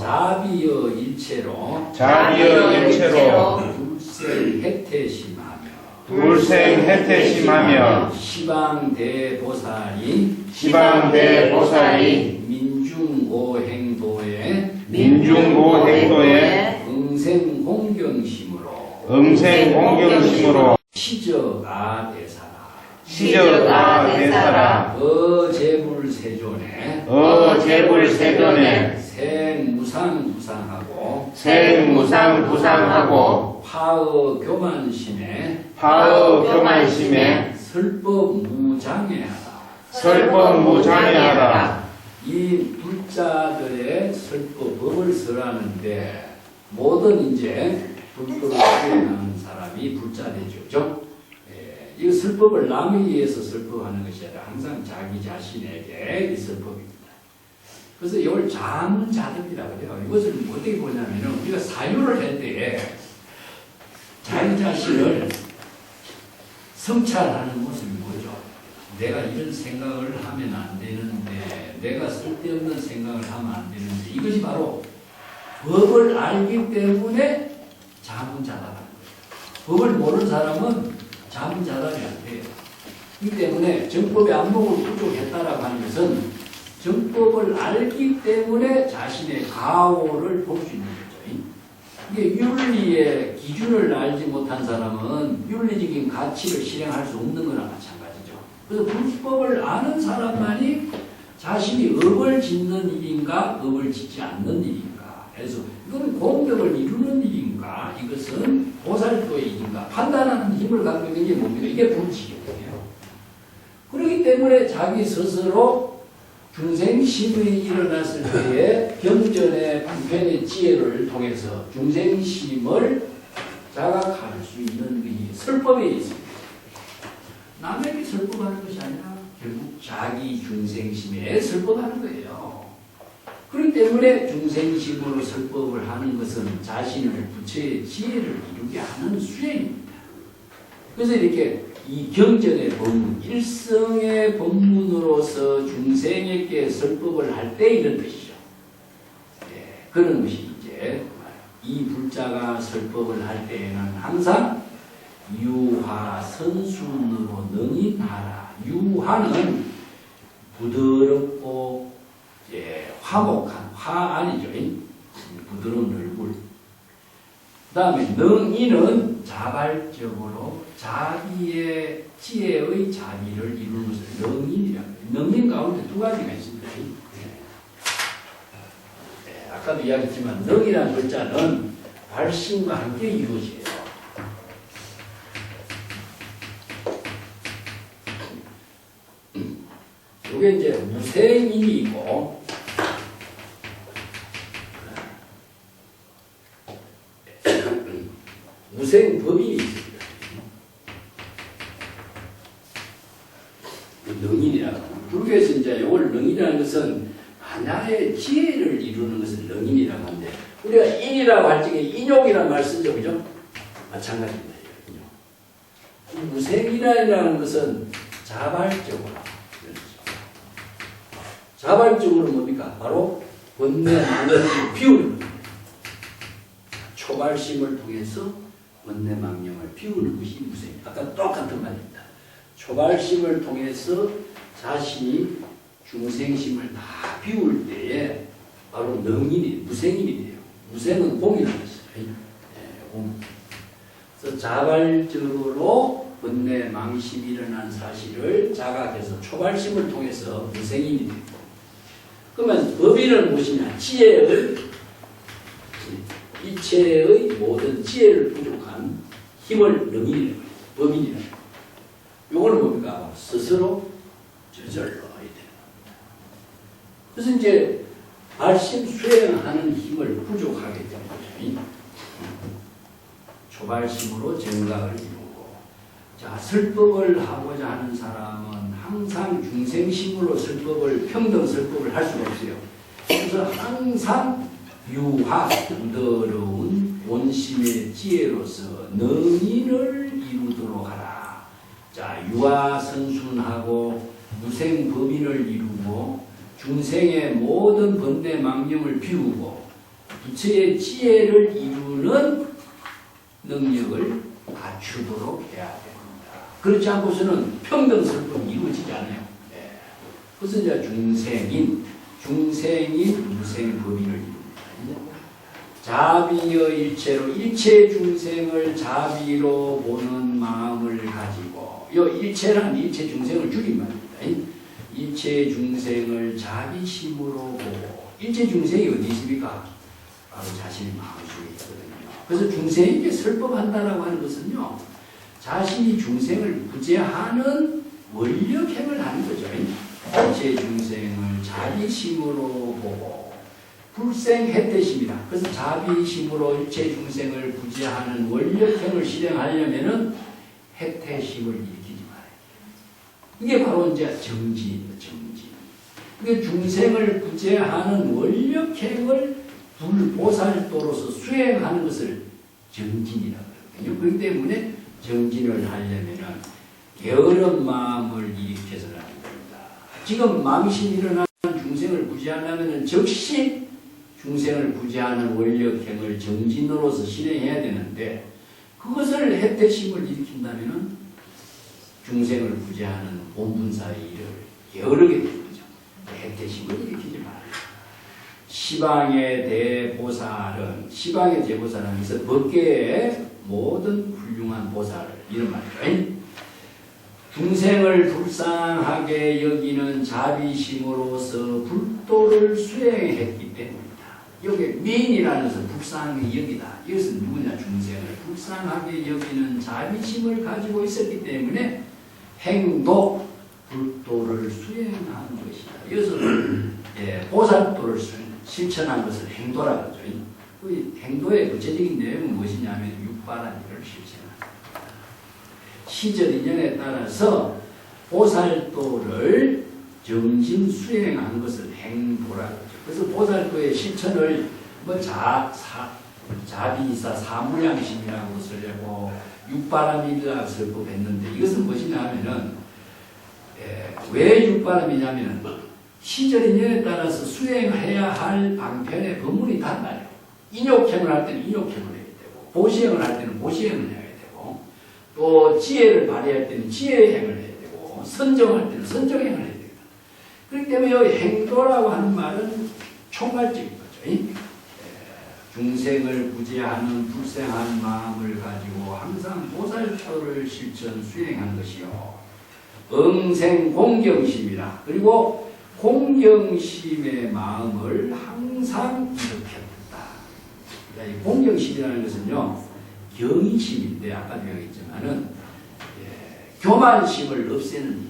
자비여 일체로 불생해태심하며 시방대보살이 민중오행도에 민중고행도에 응생공경심으로 응생공경심으로 시저가 대사라 시저가 대사라 어재불세존에 생무상부상하고 생무상부상하고 파어교만심에 설법무장해하라 설법무장해하라 이 불자들의 설법을 설하는데 모든 이제 불법을 수행하는 사람이 불자 되죠. 그죠? 예, 이 설법을 남에 의해서 설법하는 것이 아니라 항상 자기 자신에게 이 설법입니다. 그래서 이걸 자문자득이라고 해요. 이것을 어떻게 보냐면은 우리가 사유를 할 때 자기 자신을 성찰하는 모습이 뭐죠? 내가 이런 생각을 하면 안 되는데, 내가 쓸데없는 생각을 하면 안 되는데, 이것이 바로 법을 알기 때문에 자문자답하는 거예요. 법을 모르는 사람은 자문자답이 안 돼요. 이 때문에 정법의 안목을 부족했다라고 하는 것은 정법을 알기 때문에 자신의 가오를 볼 수 있는 거죠. 이게 윤리의 기준을 알지 못한 사람은 윤리적인 가치를 실행할 수 없는 거나 마찬가지죠. 그래서 불법을 아는 사람만이 자신이 업을 짓는 일인가, 업을 짓지 않는 일인가. 그래서 이건 공덕을 이루는 일인가, 이것은 보살도의 일인가 판단하는 힘을 갖고 있는 게 뭡니까? 이게 불지경이에요. 그렇기 때문에 자기 스스로 중생심이 일어났을 때에 경전의 불편의 지혜를 통해서 중생심을 자각할 수 있는 이 설법에 있습니다. 남에게 설법하는 것이 아니라 결국 자기 중생심에 설법하는 거예요. 그렇기 때문에 중생심으로 설법을 하는 것은 자신을 부처의 지혜를 이루게 하는 수행입니다. 그래서 이렇게 이 경전의 법문, 일성의 법문으로서 중생에게 설법을 할 때 이런 뜻이죠. 예, 그런 것이 이제 이 불자가 설법을 할 때에는 항상 유화 선순으로 능인하라. 유화는 부드럽고 화목한, 화 아니죠. 부드러운 얼굴. 그 다음에 능인은 자발적으로 자기의 지혜의 자비를 이루는 것을 능인이라고 해요. 능인 가운데 두 가지가 있습니다. 아까도 이야기했지만 능이라는 글자는 발심과 함께 이루어져요. 이게 이제 무생인이 있고 무생법인이 있습니다. 능인이라고. 불교에서 이제 이걸 능인이라는 것은 하나의 지혜를 이루는 것을 능인이라고 하는데, 우리가 인이라고 할 적에 인욕이라는 말 쓰죠, 그죠? 마찬가지입니다. 인욕. 무생이라는 것은 자발적으로. 자발적으로 뭡니까? 바로 번뇌 망념을 비우는 겁니다. 초발심을 통해서 번뇌 망념을 비우는 것이 무생. 아까 똑같은 말입니다. 초발심을 통해서 자신이 중생심을 다 비울 때에 바로 능인이, 무생인이 돼요. 무생은 공이라는 것이죠. 그래서 자발적으로 번뇌 망심이 일어난 사실을 자각해서 초발심을 통해서 무생인이 돼요. 그러면 법인은 무엇이냐? 지혜의, 이체의 모든 지혜를 부족한 힘을 능인이라고 해요. 법인이라고 해요. 요거는 뭡니까? 스스로 저절로 해야 되는 겁니다. 그래서 이제 발심 수행하는 힘을 부족하게 되는 거죠. 초발심으로 정각을 이루고, 자, 설법을 하고자 하는 사람은 항상 중생심으로 설법을, 평등 설법을 할 수가 없어요. 그래서 항상 유화, 부드러운 본심의 지혜로서 능인을 이루도록 하라. 자, 유화 선순하고 무생법인을 이루고 중생의 모든 번뇌 망념을 비우고 부처의 지혜를 이루는 능력을 갖추도록 해야 됩니다. 그렇지 않고서는 평등설법이 이루어지지 않아요. 그래서 이제 중생인 무생법인을 이룹니다. 자비여 일체로 일체 중생을 자비로 보는 마음을 가지고 요 일체란 일체 중생을 줄임말입니다. 일체 중생을 자비심으로 보고 일체 중생이 어디 있습니까? 바로 자신의 마음속에 있거든요. 그래서 중생에게 설법한다라고 하는 것은요. 자신이 중생을 구제하는 원력행을 하는 거죠. 일체 중생을 자비심으로 보고 불생해태심이다. 그래서 자비심으로 일체 중생을 구제하는 원력행을 실행하려면은 해태심을 일으키지 말아요. 이게 바로 이제 정진입니다. 정진. 이게 중생을 구제하는 원력행을 불보살도로서 수행하는 것을 정진이라고 하거든요. 그렇기 때문에 정진을 하려면은 게으른 마음을 일으켜서는 안 됩니다. 지금 망신이 일어나는 중생을 구제하려면은 즉시 중생을 구제하는 원력행을 정진으로서 실행해야 되는데 그것을 해태심을 일으킨다면은 중생을 구제하는 본분사의 일을 게으르게 되는 거죠. 해태심을 일으키지 말아요. 시방의 대보살은 시방의 대보살은 그래서 법계의 모든 훌륭한 보살 이런 말이죠. 중생을 불쌍하게 여기는 자비심으로서 불도를 수행했기 때문이다. 여기 미인이라는 것은 불쌍하게 여기다. 이것은 누구냐? 중생을 불쌍하게 여기는 자비심을 가지고 있었기 때문에 행도 불도를 수행한 것이다. 이것은 보살도를 실천한 것을 행도라고 하죠. 그 행도의 구체적인 내용은 무엇이냐면 육바라밀을 실천한다. 시절 인연에 따라서 보살도를 정진 수행한 것을 행도라고 하죠. 그래서 보살도의 실천을 뭐 자비이사 사무량심이라고 설하고 육바라밀이라고 설법했는데 이것은 무엇이냐 하면은 왜 육바람이냐면 시절 인연에 따라서 수행해야 할 방편의 법문이 달라요. 인욕행을 할 때는 인욕행을 해야 되고 보시행을 할 때는 보시행을 해야 되고 또 지혜를 발휘할 때는 지혜행을 해야 되고 선정할 때는 선정행을 해야 됩니다. 그렇기 때문에 여기 행도라고 하는 말은 총괄적인 거죠. 중생을 구제하는 불생한 마음을 가지고 항상 보살도를 실천 수행한 것이요. 응생 공경심이라. 그리고 공경심의 마음을 항상 일으켰다. 이 공경심이라는 것은요, 경의심인데, 아까도 얘기했지만은, 교만심을 없애는 일이죠.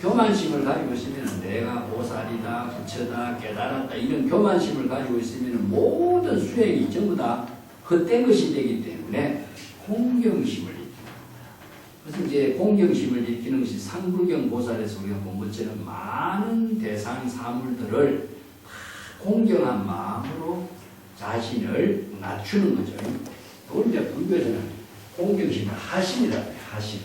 교만심을 가지고 있으면 내가 보살이다, 부처다, 깨달았다, 이런 교만심을 가지고 있으면 모든 수행이 전부 다 헛된 것이 되기 때문에 공경심을 그래서 이제 공경심을 일으키는 것이 상불경 보살에서 우리가 본 것처럼 많은 대상 사물들을 공경한 마음으로 자신을 낮추는 거죠. 그걸 이제 불교에서는 공경심을 하심이라고 해요. 하심.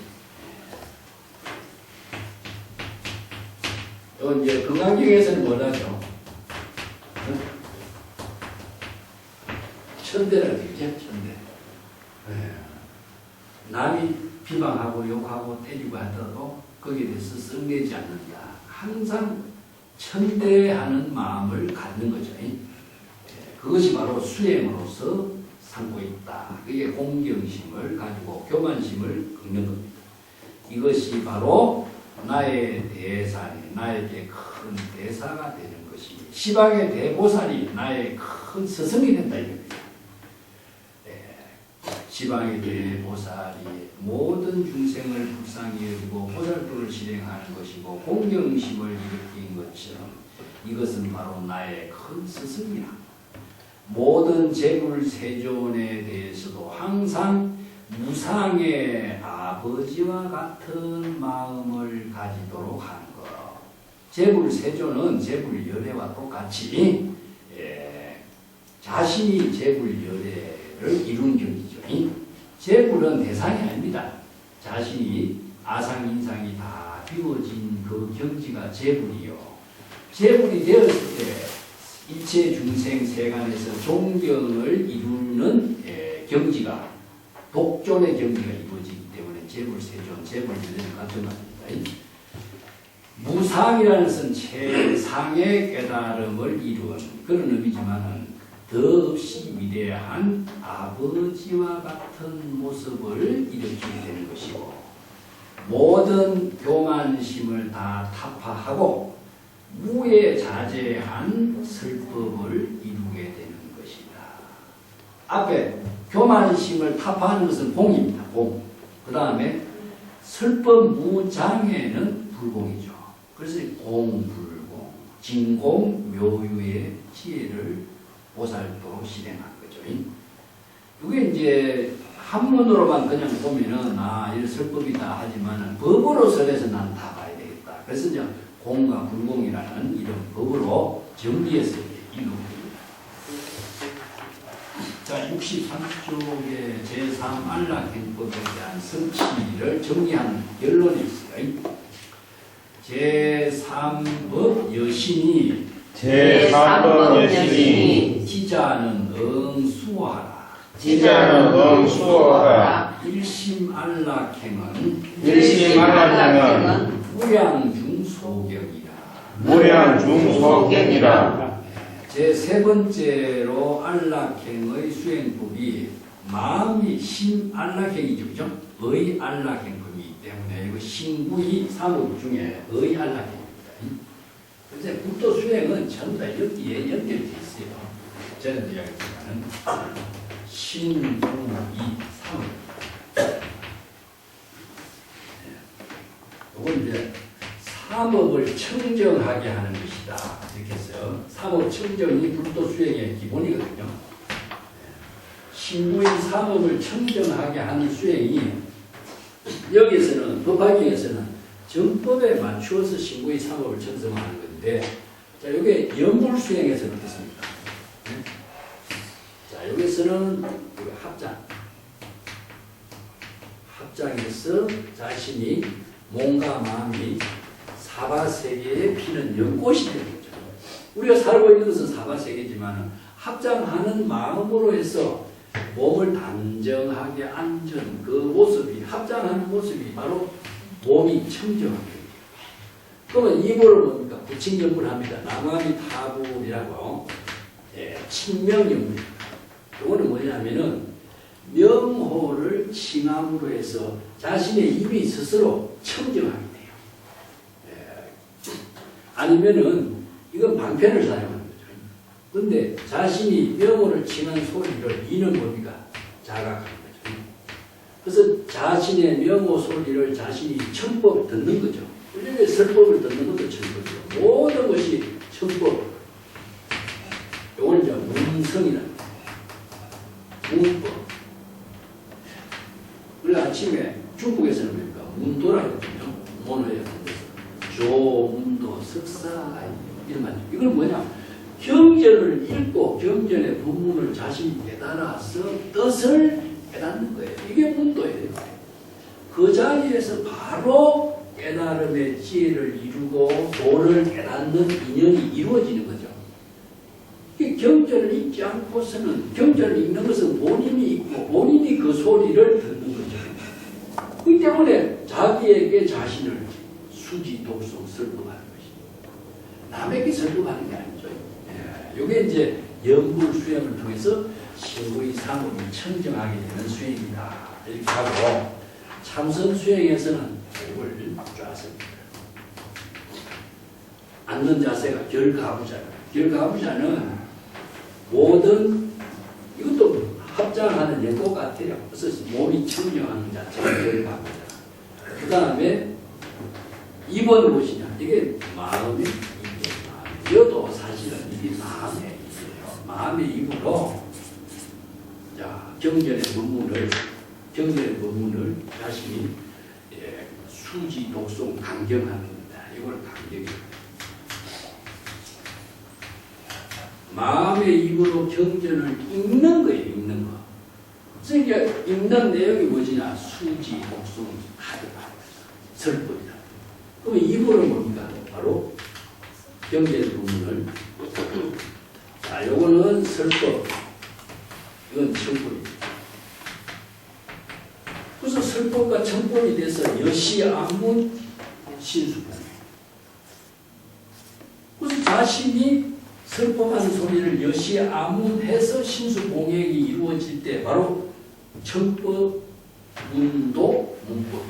또 이제 금강경에서는 뭐라죠? 천대라고 했죠. 천대. 남이 비방하고 욕하고 때리고 하더라도 거기에 대해서 썩내지 않는다. 항상 천대하는 마음을 갖는 거죠. 그것이 바로 수행으로서 삼고 있다. 그게 공경심을 가지고 교만심을 꺾는 겁니다. 이것이 바로 나의 대사니, 나에게 큰 대사가 되는 것입니다. 시방의 대보살이 나의 큰 스승이 된다 이겁니다. 지방의 대보살이 모든 중생을 불쌍히 여기고 보살도를 실행하는 것이고 공경심을 일으킨 것처럼 이것은 바로 나의 큰 스승이라. 모든 재불세존에 대해서도 항상 무상의 아버지와 같은 마음을 가지도록 하는 것. 재불세존은 재불열애와 똑같이 자신이 재불열애를 이룬 경지죠. 재불은 대상이 아닙니다. 자신이 아상인상이 다 비워진 그 경지가 재불이요. 재불이 되었을 때 일체 중생 세간에서 존경을 이루는 경지가 독존의 경지가 이루어지기 때문에 재불세존, 재불열애는 같은 말입니다. 무상이라는 것은 최상의 깨달음을 이루는 그런 의미지만은 더없이 위대한 아버지와 같은 모습을 일으키게 되는 것이고 모든 교만심을 다 타파하고 무예자제한 설법을 이루게 되는 것이다. 앞에 교만심을 타파하는 것은 공입니다. 공. 그 다음에 설법무장에는 불공이죠. 그래서 공불공, 진공묘유의 지혜를 보살도록 실행한 거죠. 이게 이제 한문으로만 그냥 보면은 이 설법이다 하지만 법으로 설해서 난 다 봐야 되겠다. 그래서 이제 공과 불공이라는 이런 법으로 정리해서 이루어집니다. 자, 63쪽의 제3안락행법에 대한 성취를 정리한 결론이 있어요. 제3법 여신이 제3법 여신이 지자는 응수하라. 지자는 응수하라. 일심안락행은 일심안락행은 무량중소경이라. 무량중소경이라. 제3 번째로 안락행의 수행법이 마음이 심안락행이죠. 그죠? 의안락행법이기 때문에 이거 신구이 사법 중에 의안락행입니다. 그래서 불도 수행은 전부 다 여기에 연결되어 있어요. 저는 이야기지만은 신구이 사법. 이건 이제 사법을 청정하게 하는 것이다. 이렇게 했어요. 사법 청정이 불도 수행의 기본이거든요. 신구의 사법을 청정하게 하는 수행이 여기에서는 법화경에서는 정법에 맞추어서 신구의 사법을 청정하는 건데, 자, 이게 연불 수행에서는 어떻습니까? 자, 여기서는 합장에서 자신이 몸과 마음이 사바세계에 피는 연꽃이 되는 거죠. 우리가 살고 있는 것은 사바세계지만 합장하는 마음으로 해서 몸을 단정하게 앉은 그 모습이, 합장하는 모습이 바로 몸이 청정하게 됩니다. 그러면 이불을 뭡니까? 부칭연불 합니다. 남아미 타불이라고 칭명연불입니다. 이거는 뭐냐면은 명호를 칭함으로 해서 자신의 입이 스스로 청정하게 돼요. 아니면은 이건 방편을 사용하는 거죠. 근데 자신이 명호를 칭한 소리를 이는 뭡니까? 자각하는 거죠. 그래서 자신의 명호 소리를 자신이 청법 듣는 거죠. 우리가 설법을 듣는 것도 청법이죠. 모든 것이 청법. 이걸 이제 문성이라는 거예요. 문법. 우리 아침에 중국에서는 뭡니까? 문도라고 하거든요. 문어에 조문도 석사 이런 말. 이건 뭐냐? 경전을 읽고 경전의 본문을 자신이 깨달아서 뜻을 깨닫는 거예요. 이게 문도예요. 그 자리에서 바로 깨달음의 지혜를 이루고 도를 깨닫는 인연이 이루어지는 거죠. 이 경전을 읽지 않고서는, 경전을 읽는 것은 본인이 읽고 본인이 그 소리를 듣는 거죠. 그렇기 때문에 자기에게 자신을 수지, 독송, 설법하는 것입니다. 남에게 설법하는 게 아니죠. 이게 이제 연불 수행을 통해서 신구의 상업을 청정하게 되는 수행이다. 이렇게 하고, 참선 수행에서는 이걸 좌습니다. 앉는 자세가 결가부자다. 결가부자는 모든, 이것도 합장하는 연꽃 같아요. 그래서 몸이 청정하는 자체가 결가부자. 그 다음에 입은 무엇이냐? 이게 마음의 입이에요. 여도 사실은 이게 마음의 입이에요. 마음의 입으로 자, 경전의 법문을 자신이 수지, 독송, 강경하는 겁니다. 이걸 강경이에요. 마음의 입으로 경전을 읽는 거예요. 읽는 거. 그러니까 읽는 내용이 뭐지냐? 수지, 독송, 하드다. 설법이다. 그러면 입으로 뭡니까? 바로 경전의 부분을. 자, 요거는 설법. 이건 청법입니다. 그래서 설법과 청법이 돼서 여시안문 신수법. 그래서 자신이 슬픔한 소리를 여시 암문해서 신수공행이 이루어질 때 바로 청법, 문도, 문법.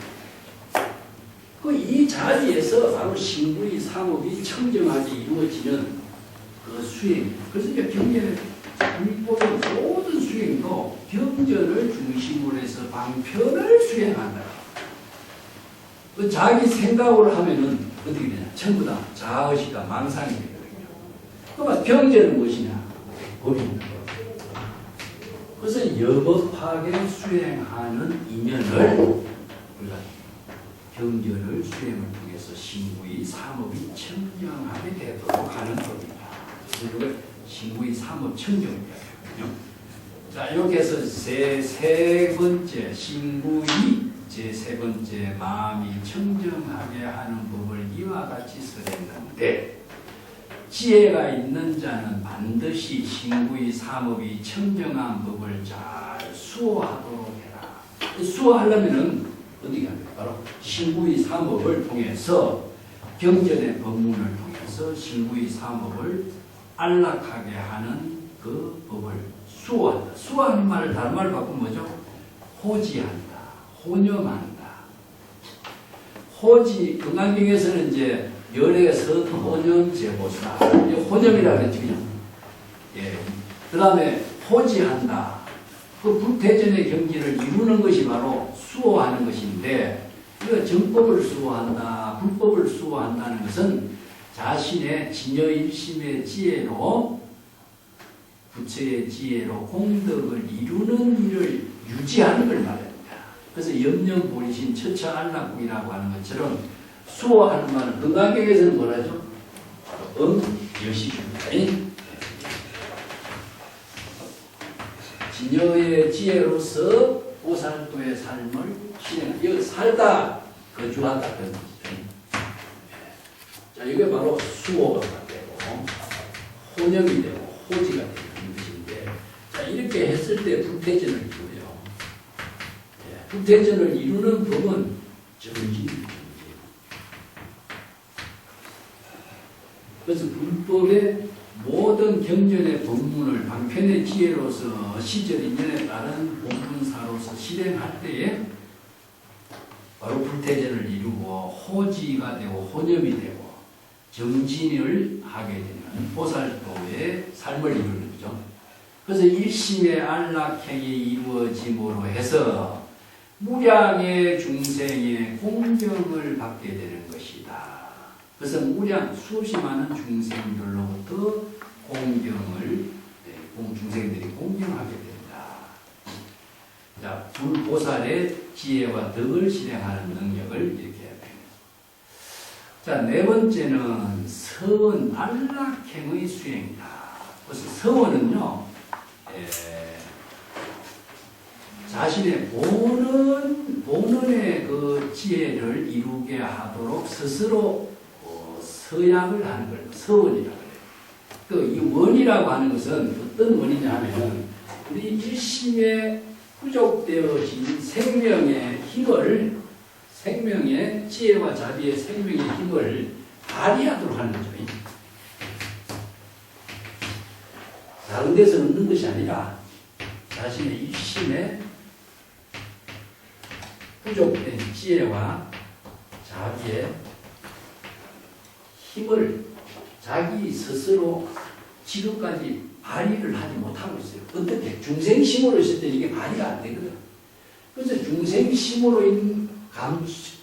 이 자리에서 바로 신구의 상업이 청정하게 이루어지는 그 수행. 그래서 이제 경전의 불법의 모든 수행도 경전을 중심으로 해서 방편을 수행한다. 그 자기 생각으로 하면은 어떻게 되냐? 전부 다 자의식과 망상이 되거든요. 그러면 경전은 무엇이냐? 법이 있는 거예요. 그래서 여법하게 수행하는 이면을 우리가 경전을 수행을 통해서 신구의 삼업이 청정하게 되도록 하는 법입니다. 그래서 이걸 신구의 삼업 청정을 이야기하거든요. 자, 이렇게 해서 세 번째 신구의 제3 번째 마음이 청정하게 하는 법을 이와 같이 설했는데, 지혜가 있는 자는 반드시 신구의 삼업이 청정한 법을 잘 수호하도록 해라. 수호하려면은 어디가 돼요? 바로 신구의 삼업을 통해서 경전의 법문을 통해서 신구의 삼업을 안락하게 하는 그 법을 수호한다. 수호하는 말을 다른 말로 바꾸면 뭐죠? 호지한다. 호념한다. 호지, 건강경에서는 이제 열의 선, 호념, 제보수다. 호념이라고 그랬죠. 예. 그 다음에 호지한다. 그 불태전의 경지를 이루는 것이 바로 수호하는 것인데, 우리가 정법을 수호한다, 불법을 수호한다는 것은 자신의 진여일심의 지혜로, 부처의 지혜로 공덕을 이루는 일을 유지하는 걸 말합니다. 그래서 염려보리신 처처안락국이라고 하는 것처럼 수호하는 말은 건강경에서는 뭐라죠? 여시입니다. 진여의 지혜로서 보살도의 삶을 실행한다. 여기 살다, 거주한다. 그런 뜻이죠. 자, 이게 바로 수호가 되고, 혼념이 되고, 호지가 되는 것인데, 자, 이렇게 했을 때 불태전을 이루어요. 불태전을 이루는 법은 정진입니다. 그래서 불법의 모든 경전의 법문을 방편의 지혜로서 시절 인연에 따른 본문사로서 실행할 때에 바로 불태전을 이루고 호지가 되고 혼념이 되고 정진을 하게 되는 보살도의 삶을 이루는 거죠. 그래서 일심의 안락행이 이루어짐으로 해서 무량의 중생의 공경을 받게 되는 것이다. 그래서 무량 수없이 많은 중생들로부터 중생들이 공경하게 된다. 자, 불보살의 지혜와 덕을 실행하는 능력을 이렇게 해야 됩니다. 자, 네 번째는 서원 안락행의 수행이다. 그래서 서원은요, 자신의 본원의 그 지혜를 이루게 하도록 스스로 서약을 하는 걸 서원이라고 해요. 그 이 원이라고 하는 것은 어떤 원이냐 하면 우리 일심에 부족되어진 생명의 힘을, 생명의 지혜와 자비의 생명의 힘을 발휘하도록 하는 거죠. 다른 데서 얻는 것이 아니라 자신의 일심에 부족된 지혜와 자비의 힘을 자기 스스로 지금까지 발휘를 하지 못하고 있어요. 어떻게? 중생심으로 있을 때 이게 발휘가 안 되거든. 그래서 중생심으로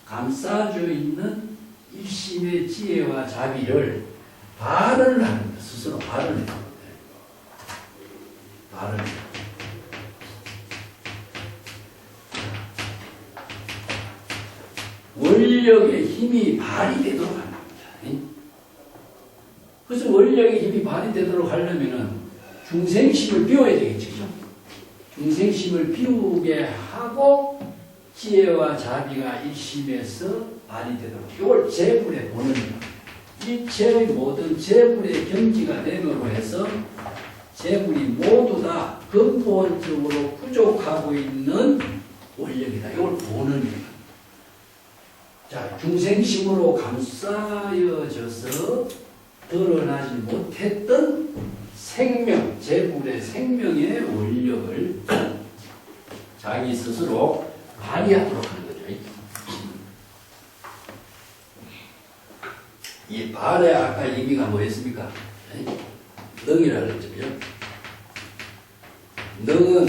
감싸져 있는 일심의 지혜와 자비를 발언을 하는 거예요. 스스로 발언을 해요. 발언을 해요. 원력의 힘이 발휘되도록 하는 겁니다. 그래서 원력의 힘이 발휘되도록 하려면은 중생심을 비워야 되겠죠. 중생심을 비우게 하고 지혜와 자비가 일심에서 발휘되도록. 이걸 재불의 본원입니다. 일체의 모든 재불의 경지가 됨으로 해서 재불이 모두 다 근본적으로 부족하고 있는 원력이다. 이걸 본원입니다. 자, 중생심으로 감싸여져서 드러나지 못했던 생명, 제불의 생명의 원력을 자기 스스로 발휘하도록 하는 거죠. 이 발의 아까 의미가 뭐였습니까? 능이라는 거죠. 능은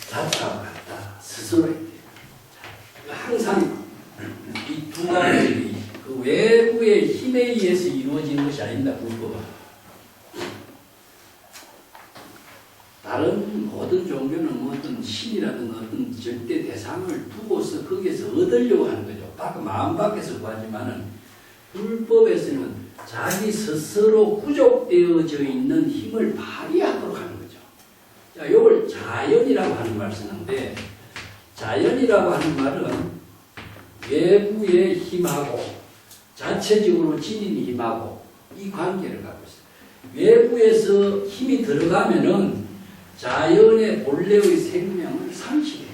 자체와 같다. 스스로에 항상 이 두 가지 그 외부의 힘에 의해서 이루어지는 것이 아닙니다. 불법은. 다른 모든 종교는 뭐 어떤 신이라든가 어떤 절대 대상을 두고서 거기에서 얻으려고 하는 거죠. 마음 밖에서 구하지만은 불법에서는 자기 스스로 구족되어져 있는 힘을 발휘하도록 하는 거죠. 자, 이걸 자연이라고 하는 말을 쓰는데, 자연이라고 하는 말은 외부의 힘하고 자체적으로 지닌 힘하고 이 관계를 갖고 있어요. 외부에서 힘이 들어가면은 자연의 본래의 생명을 상실해요.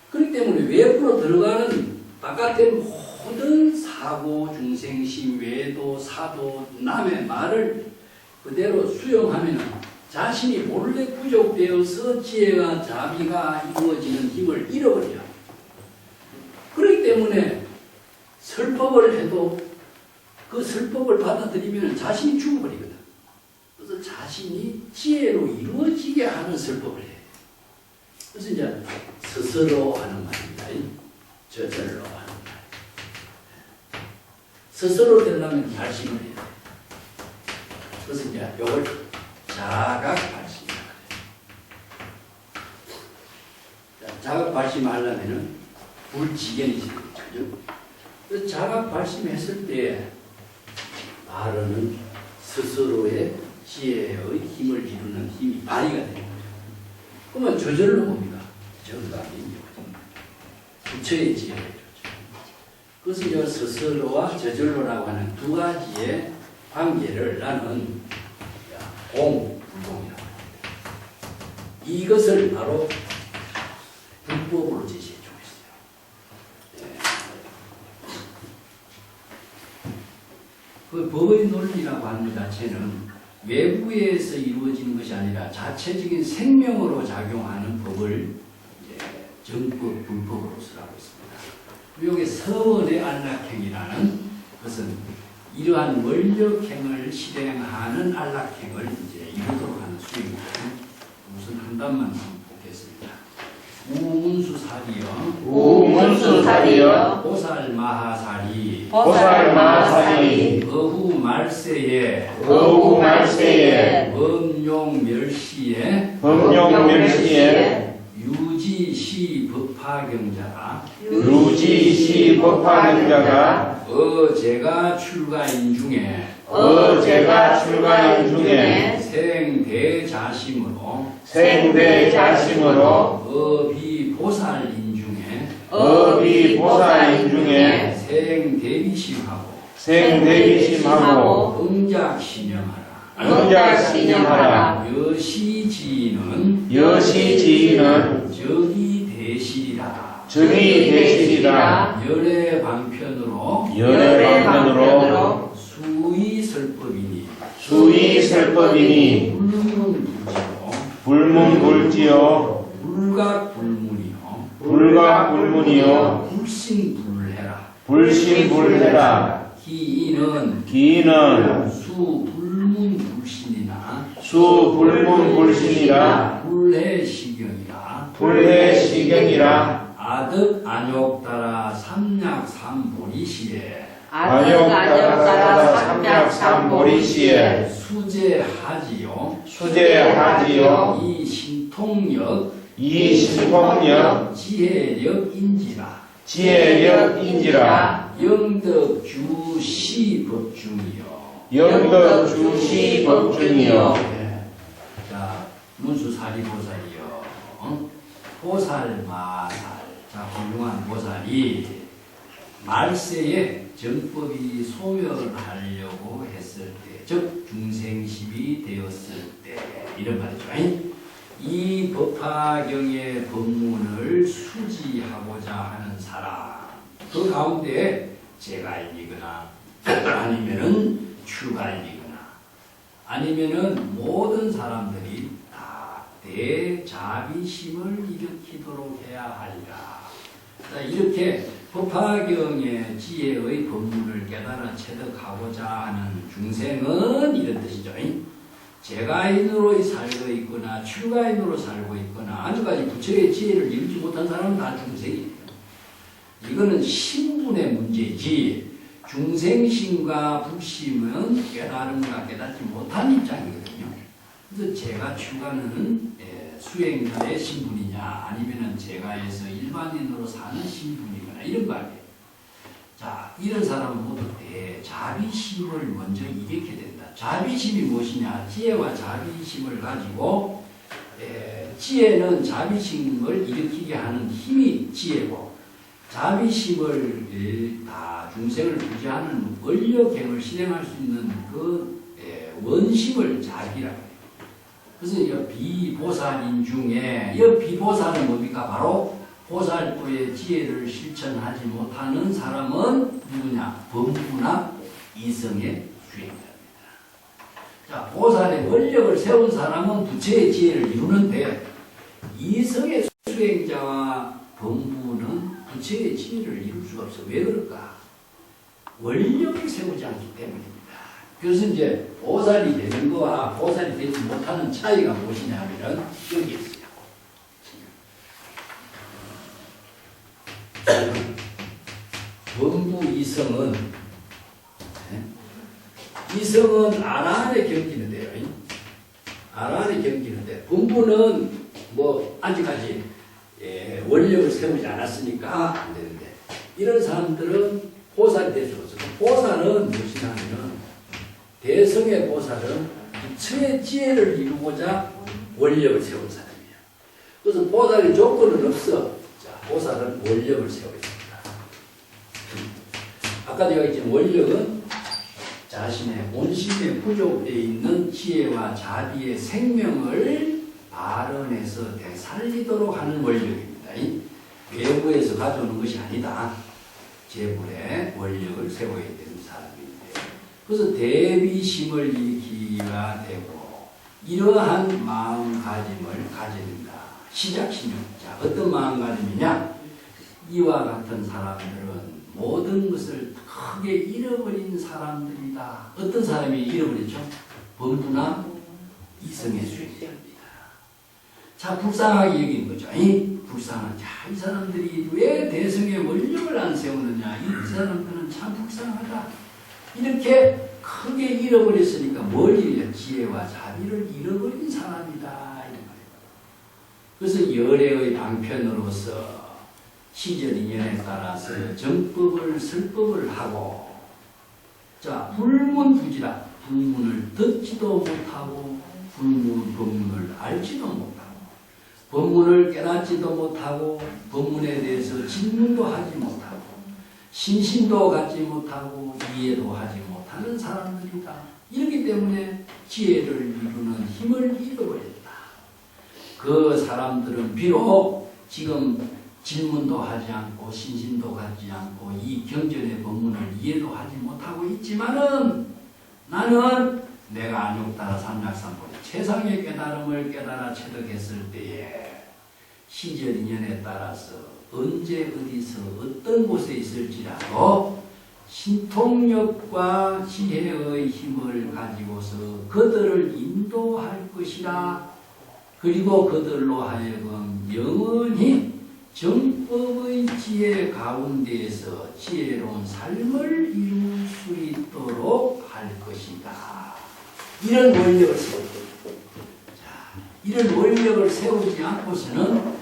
그렇기 때문에 외부로 들어가는 바깥의 모든 사고, 중생심, 외도, 사도, 남의 말을 그대로 수용하면 자신이 몰래 부족되어서 지혜가 자비가 이루어지는 힘을 잃어버려요. 그렇기 때문에 설법을 해도 그 설법을 받아들이면 자신이 죽어버리거든. 그래서 자신이 지혜로 이루어지게 하는 설법을 해요. 그래서 이제 스스로 하는 말입니다. 저절로 하는 말. 스스로 되려면 발심을 해야 돼요. 그래서 이제 이걸 자각 발심이라고 해요. 자각 발심하려면은 불지견이 되는 거죠. 그래서 자각 발심했을 때 바로는 스스로의 지혜의 힘을 이루는 힘이 발휘가 되는 거죠. 그러면 저절로 봅니다. 정답이 부처의 지혜를 이루죠. 그래서 이제 스스로와 저절로라고 하는 두 가지의 관계를 나는 공불공이라고 합니다. 이것을 바로 불법으로 제시해 주고 있어요. 그 법의 논리라고 하는 것 자체는 외부에서 이루어지는 것이 아니라 자체적인 생명으로 작용하는 법을 정법, 불법으로 쓰라고 있습니다. 여기 서원의 안락행이라는 것은 이러한 원력행을 실행하는 안락행을 이제 이루도록 하는 수입니다. 우선 한 단만 보겠습니다. 우문수사리여 우문수사리여 보살마하사리 보살마하사리 어후말세에 범용멸시에 유지시 법화경자가 유지시 법화경자가 제가 출가인 중에 생대자심으로 어비보살인 중에 생대비심하고 응작신념하라 여시지인은 적이대실이라 열애방편으로 수의설법이니 불문불지요 불각불문이요 불신불해라 기인은 수불문불신이라 불해시경이라 아득안욕따라 삼약삼보리시에 삼약삼보리시에 수제하지요 이신통력 지혜력인지라 영덕주시법중이요 자, 문수사리보살이요 보살마살. 자, 훌륭한 보살이 말세에 정법이 소멸하려고 했을 때, 즉 중생심이 되었을 때 이런 말이죠. 이 법화경의 법문을 수지하고자 하는 사람, 그 가운데 제가인이거나 아니면은 추갈리거나 아니면은 모든 사람들이 다 대자비심을 일으키도록 해야 하리라. 자, 이렇게 법화경의 지혜의 법문을 깨달아 체득하고자 하는 중생은 이런 뜻이죠. 재가인으로 살고 있거나 출가인으로 살고 있거나 아주까지 부처의 지혜를 이루지 못한 사람은 다 중생이에요. 이거는 신분의 문제지 중생심과 불심은 깨달음과 깨닫지 못한 입장이거든요. 그래서 제가 출가는 수행자의 신분이냐 아니면은 제가에서 일반인으로 사는 신분이거나 이런 거 아니에요. 자, 이런 사람은 모두 자비심을 먼저 일으켜야 된다. 자비심이 무엇이냐? 지혜와 자비심을 가지고 지혜는 자비심을 일으키게 하는 힘이 지혜고 자비심을 다 중생을 구제하는 원력행을 실행할 수 있는 그 원심을 자비라고 해요. 그래서 이 비보살인 중에 이 비보살은 뭡니까? 바로 보살도의 지혜를 실천하지 못하는 사람은 누구냐? 범부나 이성의 수행자입니다. 자, 보살의 원력을 세운 사람은 부처의 지혜를 이루는데 이성의 수행자와 범부는 부처의 지혜를 이룰 수가 없어. 왜 그럴까? 원력을 세우지 않기 때문입니다. 그래서 이제 보살이 되는 거와 보살이 되지 못하는 차이가 무엇이냐 하면 여기 있어요. 범부 이성은 이성은 아라한에 경기는데요. 아라한에 경기는데 범부는 뭐 아직까지 원력을 세우지 않았으니까 안 되는데 이런 사람들은 보살이 될 수 없어요. 보살은 무엇이냐 하면 대성의 보살은 부처의 지혜를 이루고자 원력을 세운 사람이에요. 그래서 보살의 조건은 없어. 자, 보살은 원력을 세우고 있습니다. 아까 제가 했지만 원력은 자신의 본심에 부족되어 있는 지혜와 자비의 생명을 발언해서 되살리도록 하는 원력입니다. 외부에서 가져오는 것이 아니다. 제불에 원력을 세워야 되는 사람인데 그래서 대비심을 일으키야 되고 이러한 마음가짐을 가져야 된다. 시작심은 자 어떤 마음가짐이냐? 이와 같은 사람들은 모든 것을 크게 잃어버린 사람들이다. 어떤 사람이 잃어버렸죠? 범부나 이성의 수행자입니다. 자, 불쌍하게 여긴 거죠. 불쌍한. 자, 이 사람들이 왜 대성의 원력을 안 세우느냐? 이 사람들은 참 불쌍하다. 이렇게 크게 잃어버렸으니까 뭘 잃냐? 지혜와 자비를 잃어버린 사람이다. 이런 말이에요. 그래서 열애의 방편으로서 시절 인연에 따라서 정법을 설법을 하고 자 불문부지라 불문을 듣지도 못하고 법문을 알지도 못하고 법문을 깨닫지도 못하고 법문에 대해서 질문도 하지 못하고 신심도 갖지 못하고 이해도 하지 못하는 사람들이다. 이렇기 때문에 지혜를 이루는 힘을 잃어버렸다. 그 사람들은 비록 지금 질문도 하지 않고 신심도 갖지 않고 이 경전의 법문을 이해도 하지 못하고 있지만은 나는 내가 안욕따라 삼약삼보리 최상의 깨달음을 깨달아 체득했을 때에 시절 인연에 따라서 언제 어디서 어떤 곳에 있을지라도 신통력과 지혜의 힘을 가지고서 그들을 인도할 것이라. 그리고 그들로 하여금 영원히 정법의 지혜 가운데에서 지혜로운 삶을 이룰 수 있도록 할 것이다. 이런 원력을 세우고 자, 이런 원력을 세우지 않고서는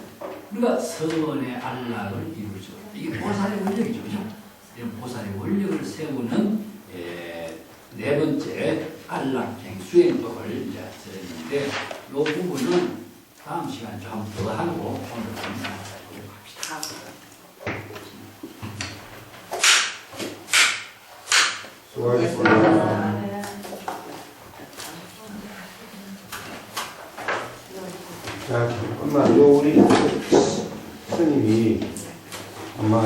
우리가 서원의 안락을 이룰 수 없다. 이게 보살의 원력이죠. 그죠? 이런 보살의 원력을 세우는 네 번째 안락행 수행법을 이제 들었는데 이 부분은 다음 시간에 좀 더 하고 오늘 합니다. 수고하셨습니다. 자, 엄마, 우리 스님이 엄마,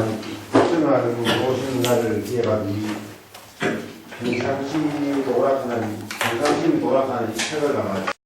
학생활을 오시는 날을 기해가지고 평상심이 돌아가는 이 책을 나가지고